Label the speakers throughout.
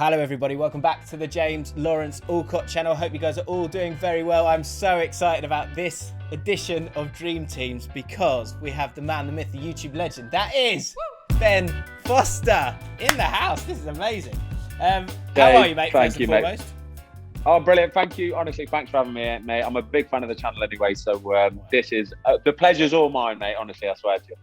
Speaker 1: Hello everybody, welcome back to the James Lawrence Allcott channel. Hope you guys are all doing very well. I'm so excited about this edition of Dream Teams because we have the man, the myth, the YouTube legend. That is Ben Foster in the house. This is amazing. How are you, mate?
Speaker 2: Thank you, mate.
Speaker 1: Foremost?
Speaker 2: Oh, brilliant. Thank you. Honestly, thanks for having me, mate. I'm a big fan of the channel anyway, so this is, the pleasure's all mine, mate. Honestly, I swear to you.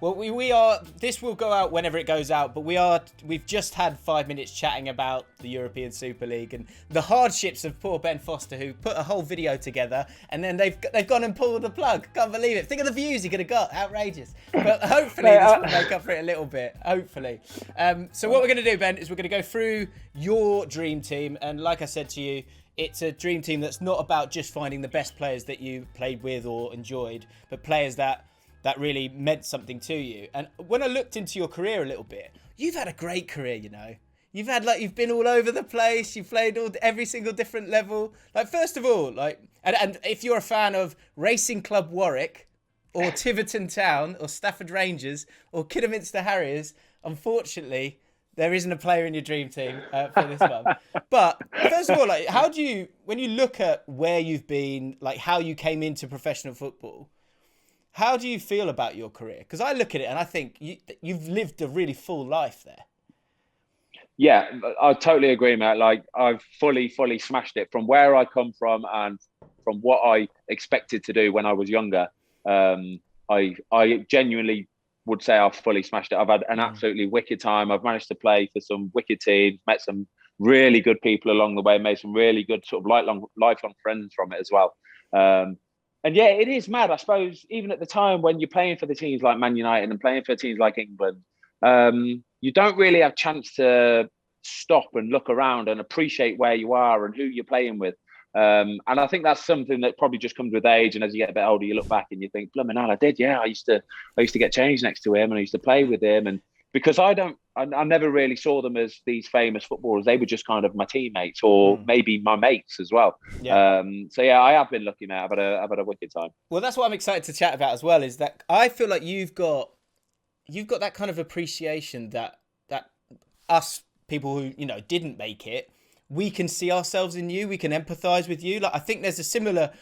Speaker 1: Well, we are. This will go out whenever it goes out, but we've just had 5 minutes chatting about the European Super League and the hardships of poor Ben Foster, who put a whole video together and then they've gone and pulled the plug. Can't believe it. Think of the views he could have got. Outrageous. But hopefully this will make up for it a little bit. Hopefully. So what we're going to do, Ben, is we're going to go through your dream team, and like I said to you, it's a dream team that's not about just finding the best players that you played with or enjoyed, but players that really meant something to you. And when I looked into your career a little bit, you've had a great career, you know. You've been all over the place. You've played every single different level. Like, first of all, and if you're a fan of Racing Club Warwick or Tiverton Town or Stafford Rangers or Kidderminster Harriers, unfortunately, there isn't a player in your dream team for this one. But first of all, when you look at where you've been, like how you came into professional football, how do you feel about your career? Because I look at it and I think you've lived a really full life there.
Speaker 2: Yeah, I totally agree, mate. Like, I've fully smashed it from where I come from and from what I expected to do when I was younger. I genuinely would say I've fully smashed it. I've had an absolutely wicked time. I've managed to play for some wicked teams, met some really good people along the way, made some really good sort of lifelong friends from it as well. And yeah, it is mad. I suppose even at the time when you're playing for the teams like Man United and playing for teams like England, you don't really have a chance to stop and look around and appreciate where you are and who you're playing with. And I think that's something that probably just comes with age. And as you get a bit older, you look back and you think, blooming hell, I did. Yeah, I used to get changed next to him and I used to play with him. And because I never really saw them as these famous footballers. They were just kind of my teammates or maybe my mates as well. Yeah. So yeah, I have been lucky, mate. I've had a wicked time.
Speaker 1: Well, that's what I'm excited to chat about as well, is that I feel like you've got that kind of appreciation that us people who, you know, didn't make it, we can see ourselves in you, we can empathize with you. Like, I think there's a similar,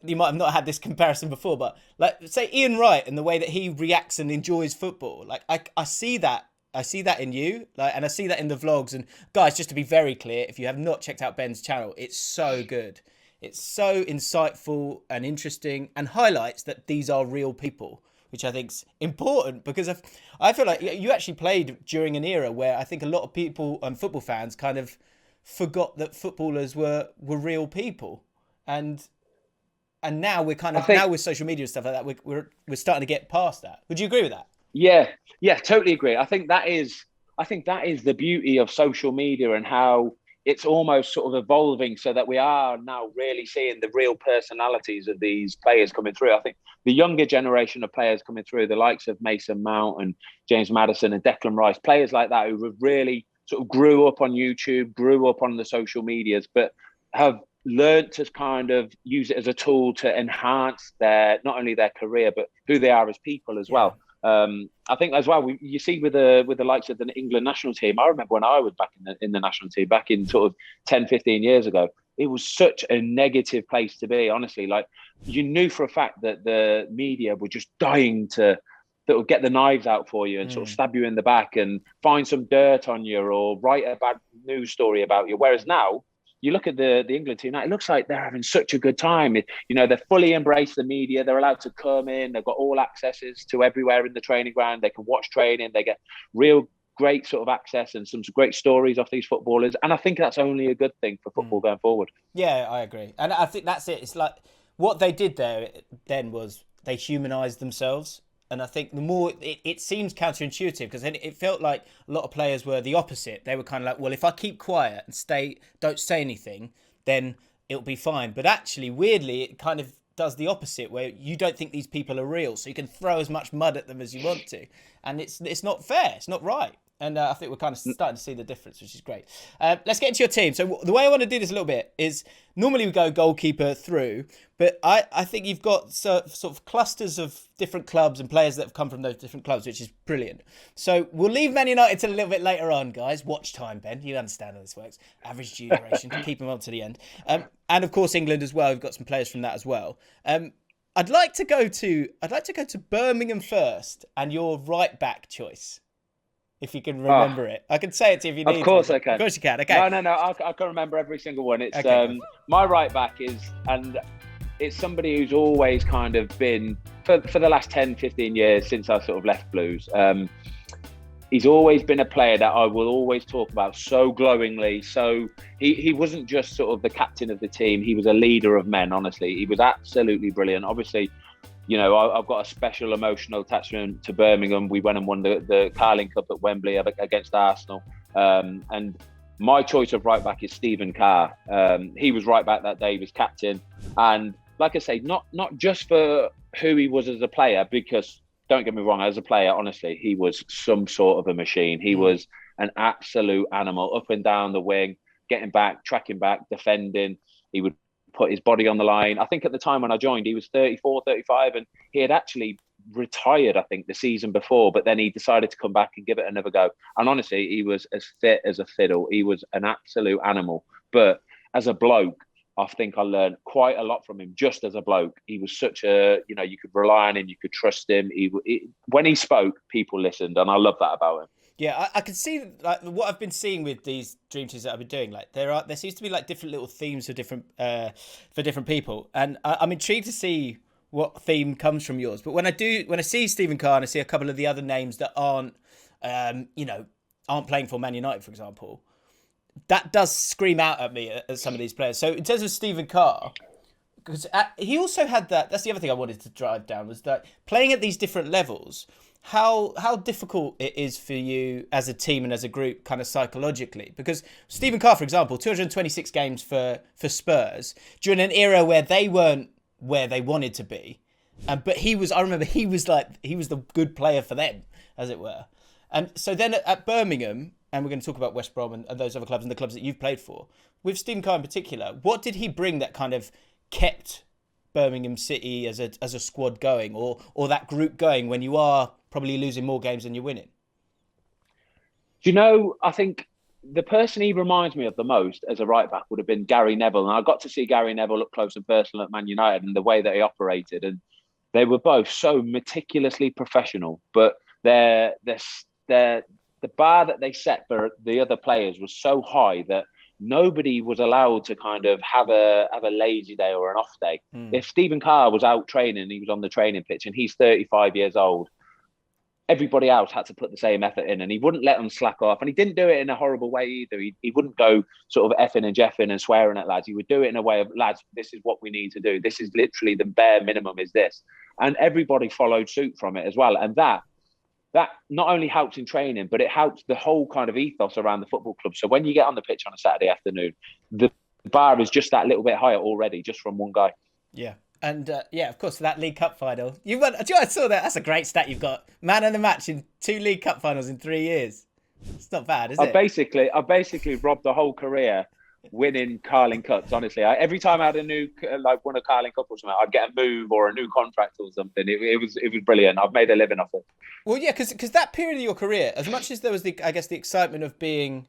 Speaker 1: you might have not had this comparison before, but like, say Ian Wright and the way that he reacts and enjoys football. Like, I see that in you, like, and I see that in the vlogs. And guys, just to be very clear, if you have not checked out Ben's channel, it's so good. It's so insightful and interesting and highlights that these are real people, which I think's important, because I feel like you actually played during an era where I think a lot of people and football fans kind of forgot that footballers were real people. And now we're now with social media and stuff like that, we're starting to get past that. Would you agree with that?
Speaker 2: Yeah, totally agree. I think that is the beauty of social media and how it's almost sort of evolving so that we are now really seeing the real personalities of these players coming through. I think the younger generation of players coming through, the likes of Mason Mount and James Maddison and Declan Rice, players like that who have really sort of grew up on YouTube, grew up on the social medias, but have learned to kind of use it as a tool to enhance not only their career, but who they are as people as well. I think as well, you see with the likes of the England national team, I remember when I was back in the national team, back in sort of 10, 15 years ago, it was such a negative place to be, honestly. Like, you knew for a fact that the media were just dying to get the knives out for you and sort of stab you in the back and find some dirt on you or write a bad news story about you. Whereas now, you look at the England team now, it looks like they're having such a good time. They're fully embraced the media. They're allowed to come in. They've got all accesses to everywhere in the training ground. They can watch training. They get real great sort of access and some great stories off these footballers. And I think that's only a good thing for football going forward.
Speaker 1: Yeah, I agree. And I think that's it. It's like what they did there then was they humanised themselves. And I think the more it seems counterintuitive, because then it felt like a lot of players were the opposite. They were kind of like, well, if I keep quiet and don't say anything, then it'll be fine. But actually, weirdly, it kind of does the opposite, where you don't think these people are real, so you can throw as much mud at them as you want to, and it's not fair. It's not right. And I think we're kind of starting to see the difference, which is great. Let's get into your team. So the way I want to do this a little bit is normally we go goalkeeper through, but I think you've got sort of clusters of different clubs and players that have come from those different clubs, which is brilliant. So we'll leave Man United till a little bit later on, guys. Watch time, Ben. You understand how this works. Average due duration. Keep them on to the end. And of course England as well. We've got some players from that as well. I'd like to go to Birmingham first and your right back choice. If you can remember it. I can say it to you if you need to.
Speaker 2: Of course I can.
Speaker 1: Of course you can. Okay.
Speaker 2: No. I can remember every single one. It's
Speaker 1: okay,
Speaker 2: my right back and it's somebody who's always kind of been, for the last 10, 15 years since I sort of left Blues, he's always been a player that I will always talk about so glowingly. So he wasn't just sort of the captain of the team. He was a leader of men, honestly. He was absolutely brilliant. Obviously, you know, I've got a special emotional attachment to Birmingham. We went and won the Carling Cup at Wembley against Arsenal. And my choice of right back is Stephen Carr. He was right back that day. He was captain. And like I say, not just for who he was as a player, because don't get me wrong, as a player, honestly, he was some sort of a machine. He was an absolute animal, up and down the wing, getting back, tracking back, defending. He would put his body on the line. I think at the time when I joined, he was 34, 35, and he had actually retired, I think, the season before, but then he decided to come back and give it another go. And honestly, he was as fit as a fiddle. He was an absolute animal. But as a bloke, I think I learned quite a lot from him just as a bloke. He was such a, you know, you could rely on him, you could trust him. When he spoke, people listened, and I love that about him.
Speaker 1: Yeah, I can see like what I've been seeing with these dream teams that I've been doing. Like there seems to be like different little themes for different people, and I'm intrigued to see what theme comes from yours. But when I see Stephen Carr and I see a couple of the other names that aren't playing for Man United, for example, that does scream out at me at some of these players. So in terms of Stephen Carr, because he also had that's the other thing I wanted to drive down, was that playing at these different levels, how difficult it is for you as a team and as a group kind of psychologically. Because Stephen Carr, for example, 226 games for Spurs during an era where they weren't where they wanted to be. But I remember he was the good player for them, as it were. And so then at Birmingham, and we're going to talk about West Brom and those other clubs and the clubs that you've played for, with Stephen Carr in particular, what did he bring that kind of kept Birmingham City as a squad going, or that group going when you are probably losing more games than you're winning?
Speaker 2: Do you know, I think the person he reminds me of the most as a right back would have been Gary Neville. And I got to see Gary Neville up close and personal at Man United and the way that he operated. And they were both so meticulously professional, but the bar that they set for the other players was so high that nobody was allowed to kind of have a lazy day or an off day. If Stephen Carr was out training, he was on the training pitch and he's 35 years old, everybody else had to put the same effort in, and he wouldn't let them slack off. And he didn't do it in a horrible way either. He wouldn't go sort of effing and jeffing and swearing at lads. He would do it in a way of, lads, this is what we need to do. This is literally the bare minimum is this. And everybody followed suit from it as well. And that not only helps in training, but it helps the whole kind of ethos around the football club. So when you get on the pitch on a Saturday afternoon, the bar is just that little bit higher already, just from one guy.
Speaker 1: Yeah. And of course, that League Cup final. I saw that. That's a great stat you've got. Man of the match in 2 League Cup finals in 3 years. It's not bad, is it?
Speaker 2: I basically robbed the whole career winning Carling Cups. Honestly, every time I had won a Carling Cup or something, I'd get a move or a new contract or something. It was brilliant. I've made a living off it.
Speaker 1: Well, yeah, because that period of your career, as much as there was the excitement of being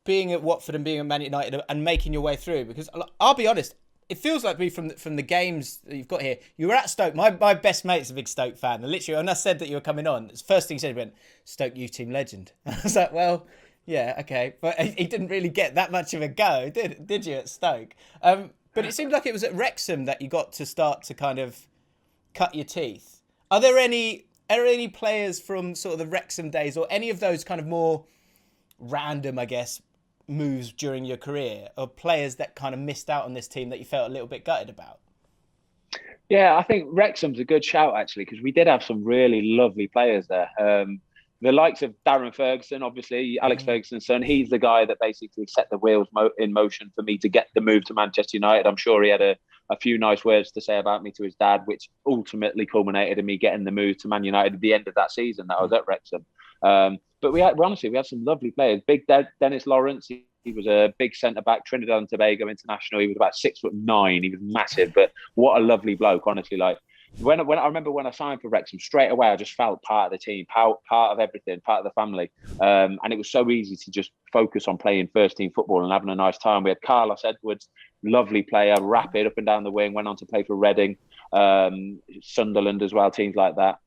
Speaker 1: at Watford and being at Man United and making your way through, because I'll be honest, it feels like me from the games that you've got here. You were at Stoke. My best mate's a big Stoke fan. And literally, when I said that you were coming on, the first thing he said, he went, "Stoke youth team legend." I was like, well, yeah, okay. But he didn't really get that much of a go, did you, at Stoke? But it seemed like it was at Wrexham that you got to start to kind of cut your teeth. Are there any players from sort of the Wrexham days or any of those kind of more random, I guess, moves during your career, or players that kind of missed out on this team that you felt a little bit gutted about?
Speaker 2: Yeah, I think Wrexham's a good shout, actually, because we did have some really lovely players there. The likes of Darren Ferguson, obviously, Alex Ferguson's son, he's the guy that basically set the wheels in motion for me to get the move to Manchester United. I'm sure he had a few nice words to say about me to his dad, which ultimately culminated in me getting the move to Man United at the end of that season that I was at Wrexham. But we honestly had some lovely players. Dennis Lawrence, he was a big centre back, Trinidad and Tobago international. He was about 6'9". He was massive, but what a lovely bloke, honestly. Like when I remember when I signed for Wrexham, straight away I just felt part of the team, part of everything, part of the family. And it was so easy to just focus on playing first team football and having a nice time. We had Carlos Edwards, lovely player, rapid up and down the wing, went on to play for Reading, Sunderland as well, teams like that.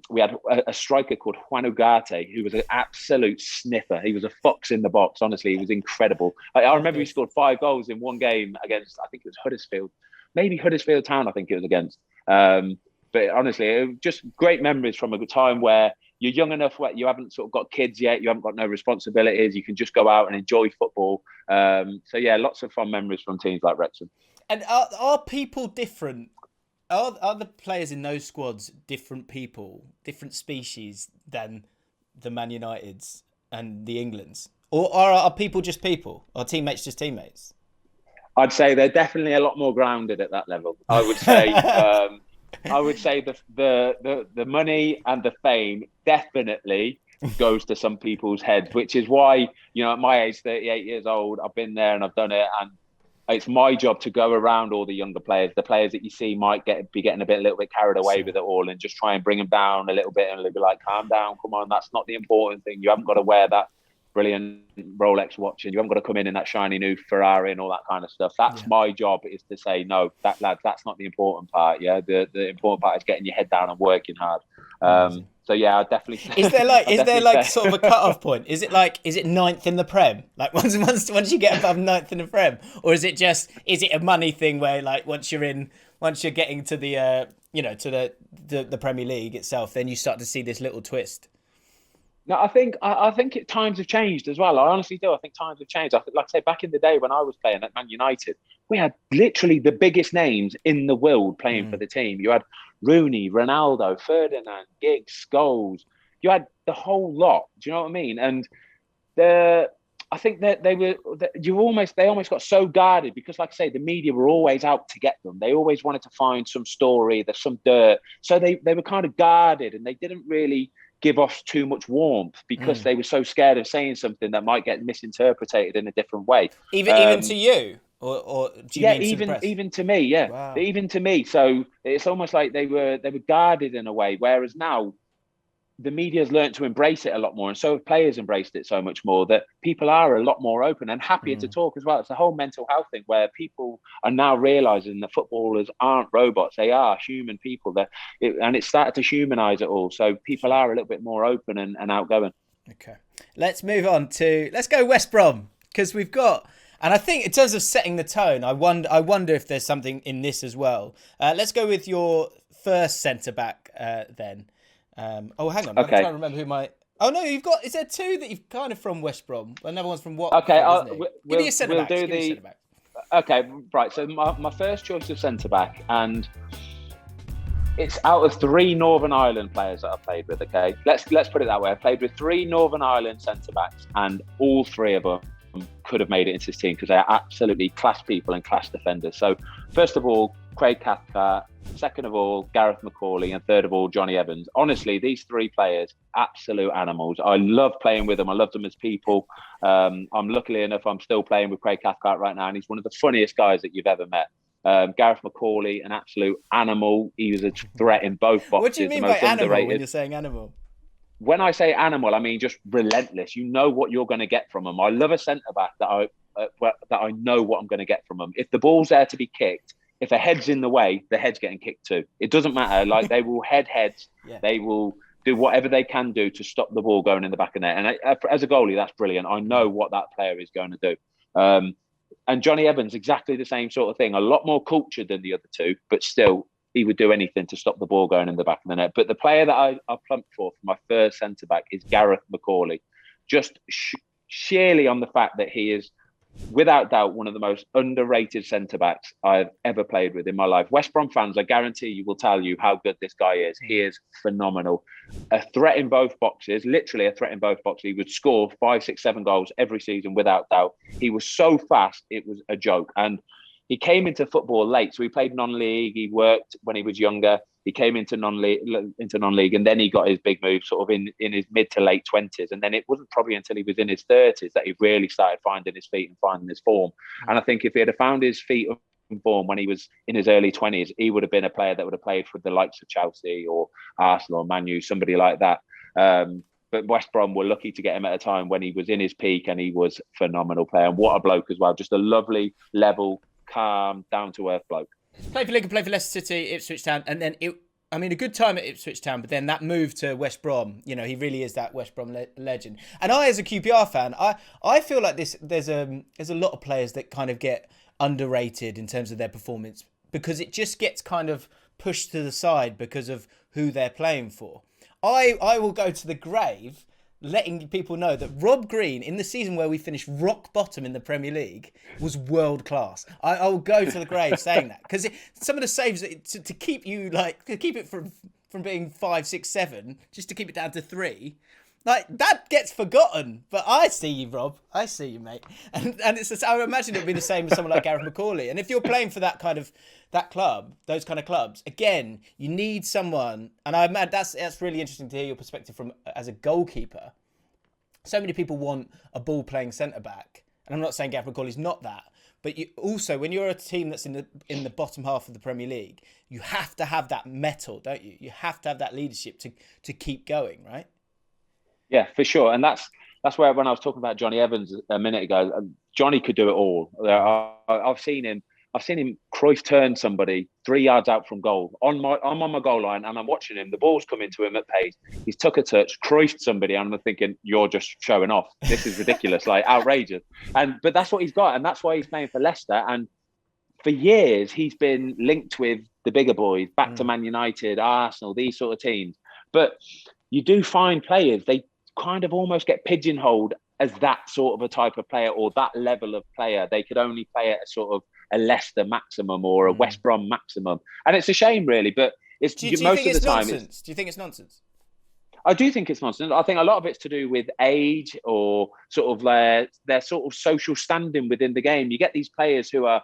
Speaker 2: We had a striker called Juan Ugarte, who was an absolute sniffer. He was a fox in the box. Honestly, he was incredible. I remember he scored 5 goals in one game against, I think it was Huddersfield, maybe Huddersfield Town, I think it was against. But honestly, it was just great memories from a time where you're young enough where you haven't sort of got kids yet, you haven't got no responsibilities, you can just go out and enjoy football. So yeah, lots of fun memories from teams like Wrexham.
Speaker 1: And are people different? Are the players in those squads different people, different species than the Man Uniteds and the Englands? Or are people just people? Are teammates just teammates?
Speaker 2: I'd say they're definitely a lot more grounded at that level. I would say the money and the fame definitely goes to some people's heads, which is why, at my age, 38 years old, I've been there and I've done it, and it's my job to go around all the younger players, the players that you see might be getting a little bit carried away with it all, and just try and bring them down a little bit and be like, calm down, come on, that's not the important thing. You haven't got to wear that brilliant Rolex watch, and you haven't got to come in that shiny new Ferrari and all that kind of stuff. That's my job, is to say, no, lads, that's not the important part. Yeah, the important part is getting your head down and working hard. So yeah, I definitely.
Speaker 1: Is there like sort of a cut-off point? Is it ninth in the Prem? Like once you get above ninth in the Prem, or is it a money thing where like once you're getting to the to the Premier League itself, then you start to see this little twist?
Speaker 2: No, I think times have changed as well. I honestly do. I think times have changed. Like I say, back in the day when I was playing at Man United, we had literally the biggest names in the world playing for the team. You had Rooney, Ronaldo, Ferdinand, Giggs, Scholes. You had the whole lot. Do you know what I mean? And I think that they almost got so guarded because, like I say, the media were always out to get them. They always wanted to find some story, there's some dirt. So they were kind of guarded, and they didn't really give off too much warmth because they were so scared of saying something that might get misinterpreted in a different way.
Speaker 1: Even to you, or do you mean to the press?
Speaker 2: Even to me, yeah, wow. Even to me. So it's almost like they were guarded in a way. Whereas now, the media's learned to embrace it a lot more, and so have players embraced it so much more that people are a lot more open and happier to talk as well. It's the whole mental health thing where people are now realising that footballers aren't robots; they are human people. And it's started to humanise it all, so people are a little bit more open and outgoing.
Speaker 1: Okay, let's move on let's go West Brom, because we've got. And I think in terms of setting the tone, I wonder if there's something in this as well. Let's go with your first centre back then. Hang on. Okay. I'm trying to remember who my. Oh no, you've got. Is there two that you've kind of from West Brom? Another one's from Watford.
Speaker 2: Okay,
Speaker 1: give me a centre back.
Speaker 2: Okay, right. So my first choice of centre back, and it's out of 3 Northern Ireland players that I've played with. Okay, let's put it that way. I've played with 3 Northern Ireland centre backs, and all 3 of them could have made it into this team because they are absolutely class people and class defenders. So first of all, Craig Cathcart, second of all, Gareth Mcauley, and third of all, Johnny Evans. Honestly, these 3 players, absolute animals. I love playing with them. I love them as people. I'm luckily enough, I'm still playing with Craig Cathcart right now, and he's one of the funniest guys that you've ever met. Gareth Mcauley, an absolute animal. He was a threat in both boxes.
Speaker 1: What do you mean by animal when you're saying animal?
Speaker 2: When I say animal, I mean just relentless. You know what you're going to get from them. I love a centre-back that I know what I'm going to get from them. If the ball's there to be kicked, if a head's in the way, the head's getting kicked too. It doesn't matter. Like, they will head heads. Yeah. They will do whatever they can do to stop the ball going in the back of net. And as a goalie, that's brilliant. I know what that player is going to do. And Johnny Evans, exactly the same sort of thing. A lot more cultured than the other 2, but still, he would do anything to stop the ball going in the back of the net. But the player that I plumped for my first centre-back is Gareth Mcauley. Just sheerly on the fact that he is, without doubt, one of the most underrated centre-backs I've ever played with in my life. West Brom fans, I guarantee you, will tell you how good this guy is. He is phenomenal. A threat in both boxes, literally a threat in both boxes. He would score 5, 6, 7 goals every season without doubt. He was so fast, it was a joke. And he came into football late. So he played non-league. He worked when he was younger. He came into non-league, and then he got his big move sort of in his mid to late 20s. And then it wasn't probably until he was in his 30s that he really started finding his feet and finding his form. And I think if he had found his feet and form when he was in his early 20s, he would have been a player that would have played for the likes of Chelsea or Arsenal or Man U, somebody like that. But West Brom were lucky to get him at a time when he was in his peak, and he was a phenomenal player. And what a bloke as well. Just a lovely, level, calm, down-to-earth bloke.
Speaker 1: Played for Lincoln, played for Leicester City, Ipswich Town, and then a good time at Ipswich Town, but then that move to West Brom, he really is that West Brom legend. And I, as a QPR fan, I feel like there's a lot of players that kind of get underrated in terms of their performance because it just gets kind of pushed to the side because of who they're playing for. I will go to the grave letting people know that Rob Green, in the season where we finished rock bottom in the Premier League, was world class. I will go to the grave saying that because some of the saves to keep it from being 5, 6, 7, just to keep it down to 3. Like, that gets forgotten. But I see you, Rob. I see you, mate. And I would imagine it would be the same with someone like Gareth Mcauley. And if you're playing for that club, those kind of clubs, again, you need someone. And that's really interesting to hear your perspective from as a goalkeeper. So many people want a ball-playing centre-back. And I'm not saying Gareth Mcauley's not that. But you also, when you're a team that's in the bottom half of the Premier League, you have to have that mettle, don't you? You have to have that leadership to keep going, right?
Speaker 2: Yeah, for sure. And that's where, when I was talking about Johnny Evans a minute ago, Johnny could do it all. I've seen him Cruyff turn somebody 3 yards out from goal. I'm on my goal line and I'm watching him. The ball's coming to him at pace. He's took a touch, Cruyffed somebody, and I'm thinking, you're just showing off. This is ridiculous, like outrageous. But that's what he's got, and that's why he's playing for Leicester. And for years, he's been linked with the bigger boys, back to Man United, Arsenal, these sort of teams. But you do find players, they kind of almost get pigeonholed as that sort of a type of player or that level of player. They could only play at a sort of a Leicester maximum or a West Brom maximum. And it's a shame, really, but it's
Speaker 1: do you
Speaker 2: most
Speaker 1: think
Speaker 2: of the
Speaker 1: it's
Speaker 2: time.
Speaker 1: Nonsense? Do you think it's nonsense?
Speaker 2: I do think it's nonsense. I think a lot of it's to do with age or sort of their sort of social standing within the game. You get these players who are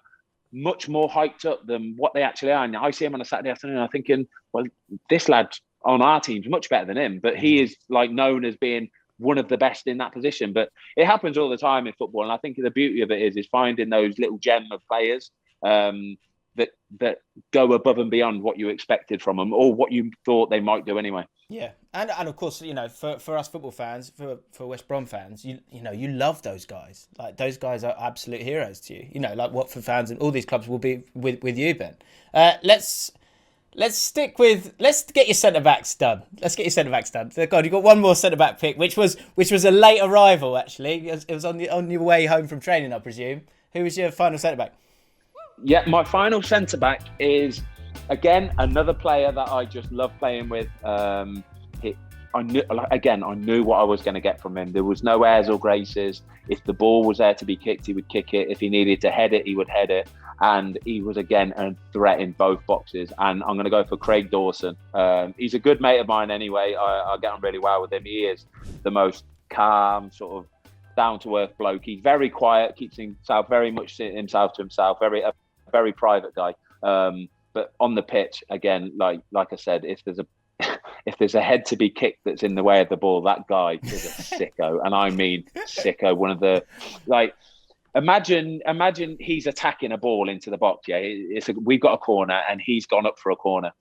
Speaker 2: much more hyped up than what they actually are. And I see him on a Saturday afternoon, I'm thinking, well, this lad on our team's much better than him, but he is like known as being one of the best in that position. But it happens all the time in football, and I think the beauty of it is finding those little gem of players that go above and beyond what you expected from them or what you thought they might do anyway.
Speaker 1: Yeah, and of course, for us football fans, for West Brom fans, you love those guys. Like, those guys are absolute heroes to you. Like Watford fans and all these clubs will be with you, Ben. Let's get your centre backs done. God, you got one more centre back pick, which was a late arrival actually. It was on your way home from training, I presume. Who was your final centre back?
Speaker 2: Yeah, my final centre back is again another player that I just love playing with. I knew what I was going to get from him. There was no airs or graces. If the ball was there to be kicked, he would kick it. If he needed to head it, he would head it. And he was, again, a threat in both boxes. And I'm going to go for Craig Dawson. He's a good mate of mine anyway. I get on really well with him. He is the most calm, sort of down-to-earth bloke. He's very quiet, keeps himself very much himself to himself, a very private guy. But on the pitch, again, like I said, if there's a head to be kicked that's in the way of the ball, that guy is a sicko. And I mean sicko. One of the, like, imagine he's attacking a ball into the box. Yeah, we've got a corner and he's gone up for a corner.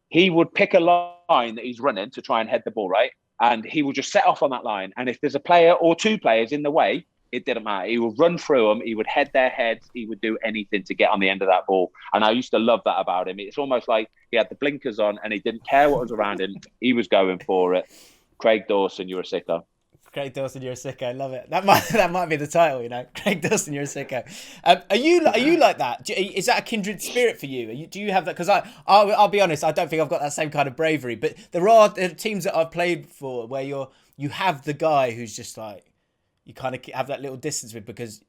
Speaker 2: He would pick a line that he's running to try and head the ball, right? And he will just set off on that line. And if there's a player or two players in the way, it didn't matter. He would run through them. He would head their heads. He would do anything to get on the end of that ball. And I used to love that about him. It's almost like he had the blinkers on and he didn't care what was around him. He was going for it. Craig Dawson, you're a sicko. Craig
Speaker 1: Dawson, you're a sicko. I love it. That might be the title, Craig Dawson, you're a sicko. Are you like that? Is that a kindred spirit for you? Do you have that? Because I'll be honest, I don't think I've got that same kind of bravery. But there are teams that I've played for where you have the guy who's just like, you kind of have that little distance with because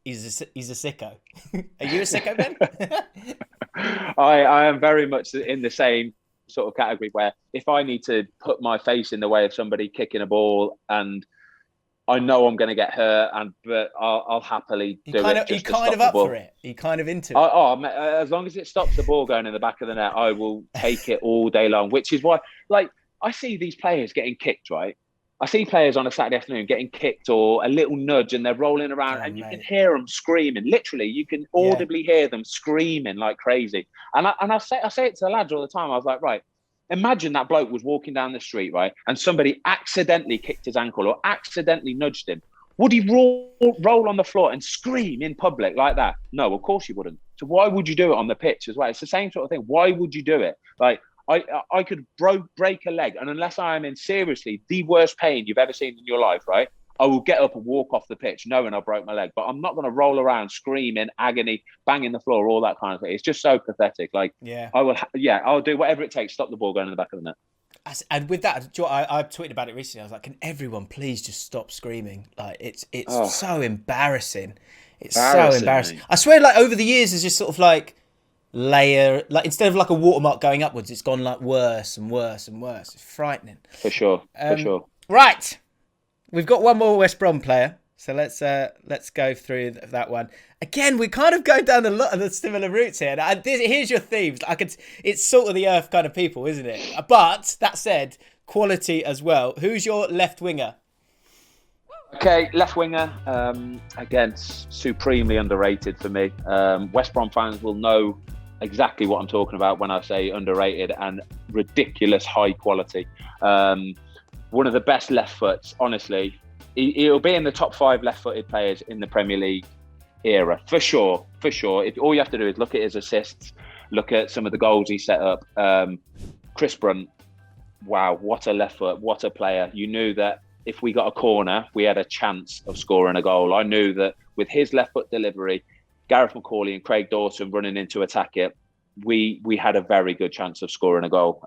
Speaker 1: he's a sicko. Are you a sicko, Ben?
Speaker 2: I am very much in the same sort of category where if I need to put my face in the way of somebody kicking a ball and I know I'm going to get hurt, but I'll happily do it just to stop the ball.
Speaker 1: For it. You're kind of into it.
Speaker 2: As long as it stops the ball going in the back of the net, I will take it all day long. Which is why, like, I see these players getting kicked, right? I see players on a Saturday afternoon getting kicked or a little nudge, and they're rolling around, and you can hear them screaming. Literally, you can audibly hear them screaming like crazy. And I say it to the lads all the time. I was like, right. Imagine that bloke was walking down the street, right, and somebody accidentally kicked his ankle or accidentally nudged him. Would he roll on the floor and scream in public like that? No, of course he wouldn't. So why would you do it on the pitch as well? It's the same sort of thing. Why would you do it? Like, I could break a leg, and unless I am in seriously the worst pain you've ever seen in your life, right, I will get up and walk off the pitch knowing I broke my leg. But I'm not going to roll around screaming, agony, banging the floor, all that kind of thing. It's just so pathetic. Like, I'll do whatever it takes to stop the ball going in the back of the net.
Speaker 1: And with that, I tweeted about it recently. I was like, can everyone please just stop screaming? Like, it's so embarrassing. It's so embarrassing. Mate. I swear, like, over the years, it's just sort of like instead of like a watermark going upwards, it's gone like worse and worse and worse. It's frightening. For sure. Right. We've got one more West Brom player, so let's go through that one. Again, we kind of go down a lot of the similar routes here. Now, here's your themes. It's salt of the earth kind of people, isn't it? But that said, quality as well. Who's your left winger?
Speaker 2: Okay, left winger. Again, supremely underrated for me. West Brom fans will know exactly what I'm talking about when I say underrated and ridiculous high quality. One of the best left foots, honestly. He'll be in the top 5 left-footed players in the Premier League era, for sure. If all you have to do is look at his assists, look at some of the goals he set up. Chris Brunt, wow, what a left foot, what a player. You knew that if we got a corner, we had a chance of scoring a goal. I knew that with his left foot delivery, Gareth Mcauley and Craig Dawson running in to attack it, we had a very good chance of scoring a goal.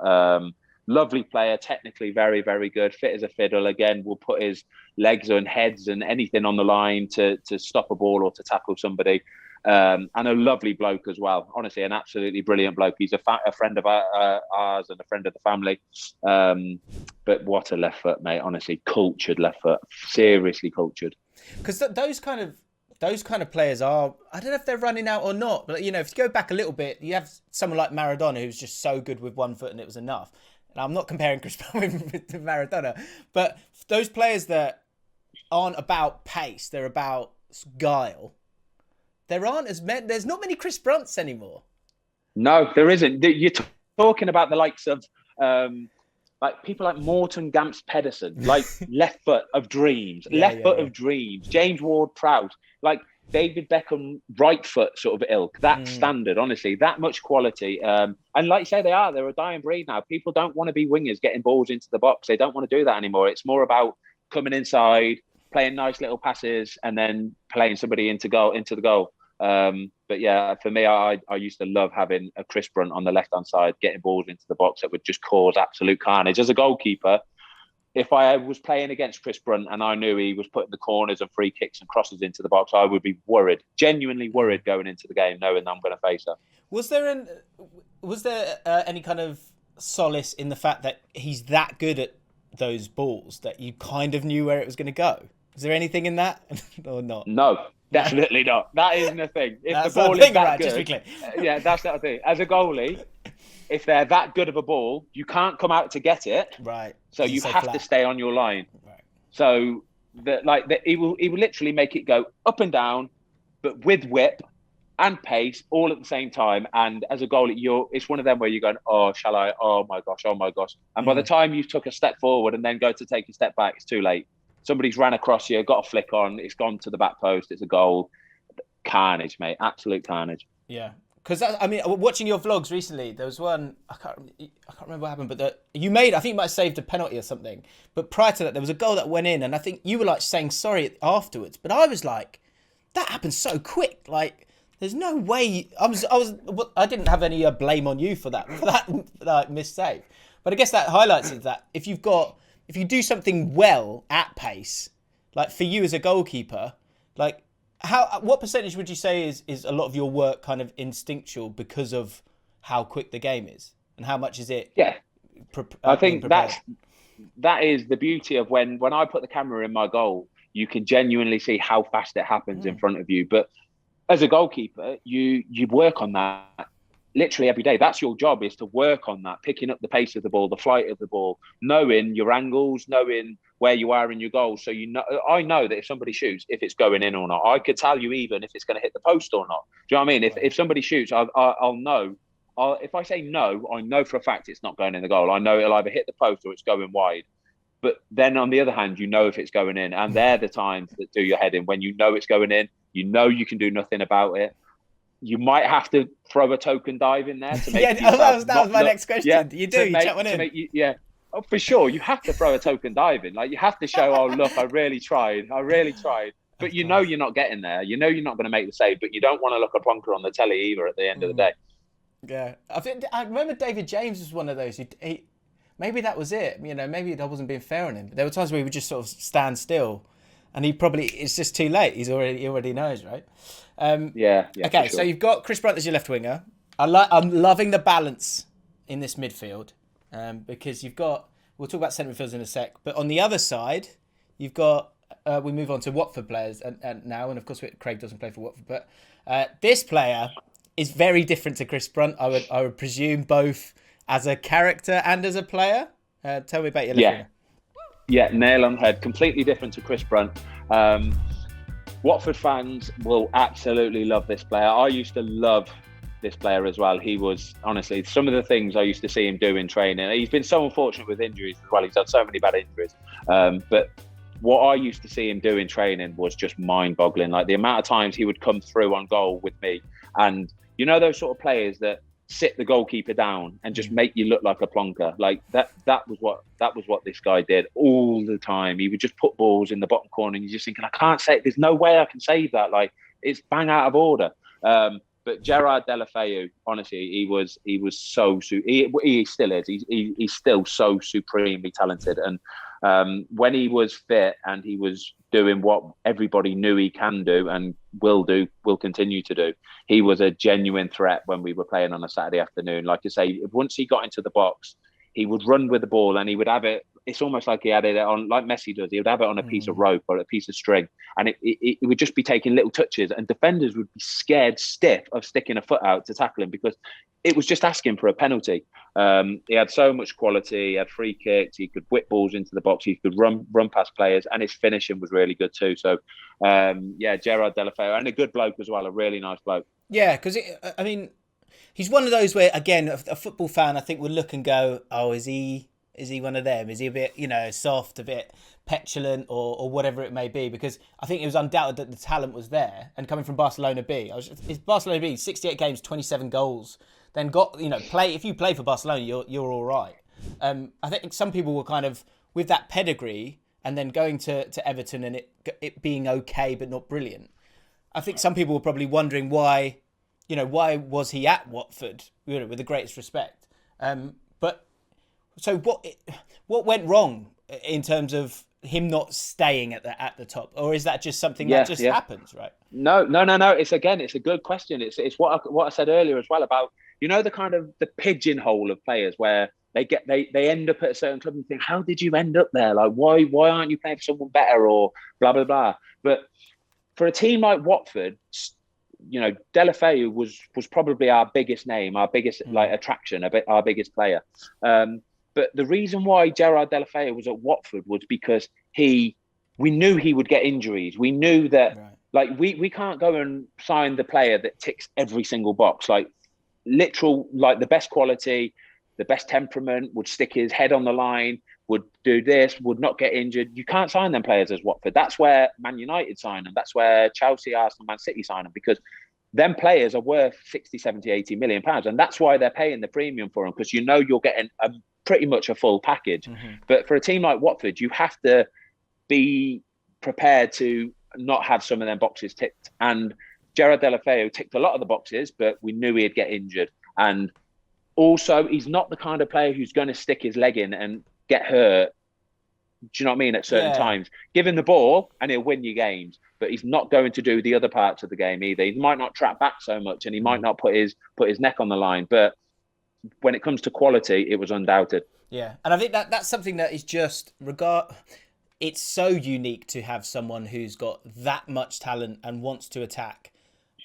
Speaker 2: Lovely player, technically very, very good, fit as a fiddle. Again, will put his legs and heads and anything on the line to stop a ball or to tackle somebody. And a lovely bloke as well. Honestly, an absolutely brilliant bloke. He's a friend of ours and a friend of the family. But what a left foot, mate. Honestly, cultured left foot. Seriously cultured.
Speaker 1: Because those kind of players are, I don't know if they're running out or not, but, you know, if you go back a little bit, you have someone like Maradona who's just so good with one foot and it was enough. And I'm not comparing Chris Brunt with Maradona, but those players that aren't about pace, they're about guile. There's not many Chris Brunts anymore. No, there isn't. You're talking about the likes of like people like Morton Gamps Pedersen, like left foot of dreams, of dreams. James Ward-Prowse, like David Beckham, right foot sort of ilk. That standard, honestly, that much quality. And like you say, they're a dying breed now. People don't want to be wingers getting balls into the box. They don't want to do that anymore. It's more about coming inside, playing nice little passes, and then playing somebody into the goal. But yeah, for me, I used to love having a Chris Brunt on the left-hand side, getting balls into the box that would just cause absolute carnage. As a goalkeeper, if I was playing against Chris Brunt and I knew he was putting the corners and free kicks and crosses into the box, I would be worried, genuinely worried going into the game, knowing that I'm going to face him. Was there any kind of solace in the fact that he's that good at those balls that you kind of knew where it was going to go? Is there anything in that or not? No. Definitely not. That isn't a thing. If that's the ball is that good, just be clear. Yeah, that's not a thing. As a goalie, if they're that good of a ball, you can't come out to get it. Right. So you have to stay on your line. Right. So he will literally make it go up and down, but with whip and pace all at the same time. And as a goalie, it's one of them where you're going, oh, shall I? Oh my gosh. And by the time you took a step forward and then go to take a step back, it's too late. Somebody's ran across you, got a flick on, it's gone to the back post, it's a goal. Carnage, mate. Absolute carnage. Yeah. Because, I mean, watching your vlogs recently, there was one, I can't remember what happened, but I think you might have saved a penalty or something. But prior to that, there was a goal that went in, and I think you were like saying sorry afterwards. But I was like, that happened so quick. Like, there's no way. I didn't have any blame on you for that like, missed save. But I guess that highlights is that if you do something well at pace, like for you as a goalkeeper, like what percentage would you say is a lot of your work kind of instinctual because of how quick the game is, and how much is it? Yeah, I think that is the beauty of when I put the camera in my goal.
Speaker 2: you can genuinely see how fast it happens in front of you. But as a goalkeeper, you work on that literally every day. That's your job, is to work on that, picking up the pace of the ball, the flight of the ball, knowing your angles, knowing where you are in your goal. So I know that if somebody shoots, if it's going in or not. I could tell you even if it's going to hit the post or not. Do you know what I mean? If somebody shoots, I'll know. If I say no, I know for a fact it's not going in the goal. I know it'll either hit the post or it's going wide. But then on the other hand, you know if it's going in. And they're the times that do your head in. When you know it's going in, you know you can do nothing about it. You might have to throw a token dive in there to make
Speaker 1: that was my next question. Yeah, you chuck one in.
Speaker 2: Oh, for sure. You have to throw a token dive in. Like, you have to show, oh, look, I really tried. But you know you're not getting there. You know you're not going to make the save, but you don't want to look a plonker on the telly either at the end of the day.
Speaker 1: Yeah. I remember David James was one of those. He maybe that was it. You know, maybe I wasn't being fair on him. There were times where he would just sort of stand still, and it's just too late. He already knows, right?
Speaker 2: Yeah.
Speaker 1: Okay, so you've got Chris Brunt as your left winger. I'm loving the balance in this midfield, because you've got. We'll talk about centre midfielders in a sec, but on the other side, you've got. We move on to Watford players and now, and of course Craig doesn't play for Watford, but this player is very different to Chris Brunt. I would presume both as a character and as a player. Tell me about your left winger.
Speaker 2: Yeah, nail on the head. Completely different to Chris Brunt. Watford fans will absolutely love this player. I used to love this player as well. He was, honestly, some of the things I used to see him do in training. He's been so unfortunate with injuries as well. He's had so many bad injuries. But what I used to see him do in training was just mind-boggling. Like, the amount of times he would come through on goal with me. And you know those sort of players that sit the goalkeeper down and just make you look like a plonker. Like that was what this guy did all the time. He would just put balls in the bottom corner and you're just thinking, I can't say, there's no way I can save that. Like, it's bang out of order. But Gerard Delofeu, honestly, he was so he still is. He's still so supremely talented. And when he was fit and he was doing what everybody knew he can do and will continue to do, he was a genuine threat when we were playing on a Saturday afternoon. Like I say, once he got into the box, he would run with the ball and he would have it. It's almost like he had it on, like Messi does. He would have it on a piece of rope or a piece of string, and it would just be taking little touches, and defenders would be scared stiff of sticking a foot out to tackle him because it was just asking for a penalty. He had so much quality. He had free kicks. He could whip balls into the box. He could run past players, and his finishing was really good too. So, Gerard Delofeu, and a good bloke as well, a really nice bloke.
Speaker 1: Yeah, because he's one of those where, again, a football fan, I think, would look and go, oh, is he one of them? Is he a bit, soft, a bit petulant or whatever it may be? Because I think it was undoubted that the talent was there. And coming from Barcelona B, it's Barcelona B, 68 games, 27 goals. Then if you play for Barcelona, you're all right. I think some people were kind of, with that pedigree and then going to Everton and it being okay but not brilliant. I think some people were probably wondering why was he at Watford, with the greatest respect. So what went wrong in terms of him not staying at the top, or is that just something that just happens, right?
Speaker 2: No. It's a good question. It's what I said earlier as well about, the kind of the pigeonhole of players where they end up at a certain club and think, how did you end up there? Like, why aren't you playing for someone better, or blah blah blah? But for a team like Watford, Delofeu was probably our biggest name, our biggest attraction, our biggest player. But the reason why Gerard Delofeu was at Watford was because we knew he would get injuries. We knew that, we can't go and sign the player that ticks every single box. Like, the best quality, the best temperament, would stick his head on the line, would do this, would not get injured. You can't sign them players as Watford. That's where Man United sign them. That's where Chelsea, Arsenal, Man City sign them, because them players are worth 60, 70, 80 million pounds. And that's why they're paying the premium for them, because you're getting pretty much a full package. Mm-hmm. But for a team like Watford, you have to be prepared to not have some of them boxes ticked. And Gerard Delofeu ticked a lot of the boxes, but we knew he'd get injured. And also, he's not the kind of player who's going to stick his leg in and get hurt. Do you know what I mean? At certain times, give him the ball and he'll win you games, but he's not going to do the other parts of the game either. He might not trap back so much, and he might not put his neck on the line, but when it comes to quality, it was undoubted.
Speaker 1: Yeah, and I think that's something that is just it's so unique to have someone who's got that much talent and wants to attack,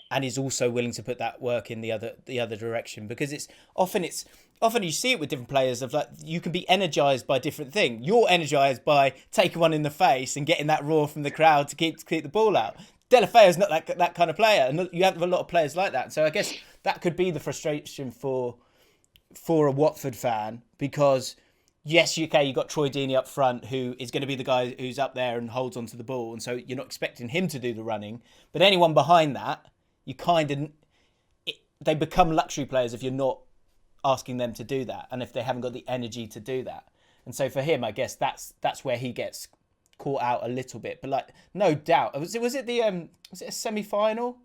Speaker 1: and is also willing to put that work in the other direction. Because it's often you see it with different players of like, you can be energized by different things. You're energized by taking one in the face and getting that roar from the crowd to keep the ball out. Delofeu's not that kind of player, and you have a lot of players like that. So I guess that could be the frustration for a Watford fan, because yes, you got Troy Deeney up front, who is going to be the guy who's up there and holds onto the ball, and so you're not expecting him to do the running. But anyone behind that, they become luxury players if you're not asking them to do that, and if they haven't got the energy to do that. And so for him, I guess that's where he gets caught out a little bit. But like, no doubt, was it a semi-final?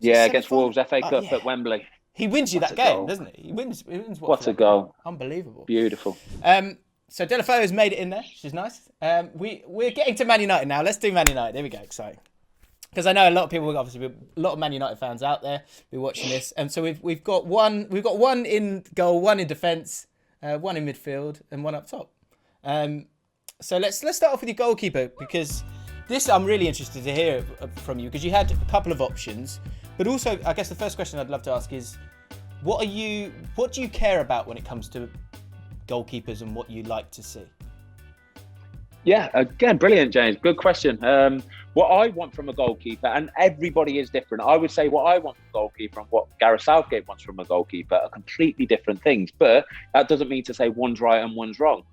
Speaker 2: Yeah, against Wolves, FA Cup at Wembley.
Speaker 1: He wins you that game, doesn't he? He wins.
Speaker 2: What a goal!
Speaker 1: Unbelievable,
Speaker 2: beautiful.
Speaker 1: So Delofeu has made it in there, which is nice. We're getting to Man United now. Let's do Man United. There we go. Exciting. Because I know a lot of people, obviously, a lot of Man United fans out there be watching this, and so we've got one in goal, one in defence, one in midfield, and one up top. So let's start off with your goalkeeper, because this I'm really interested to hear from you, because you had a couple of options, but also I guess the first question I'd love to ask is, what do you care about when it comes to goalkeepers and what you like to see?
Speaker 2: Yeah, again, brilliant, James. Good question. What I want from a goalkeeper, and everybody is different. I would say what I want from a goalkeeper and what Gareth Southgate wants from a goalkeeper are completely different things. But that doesn't mean to say one's right and one's wrong.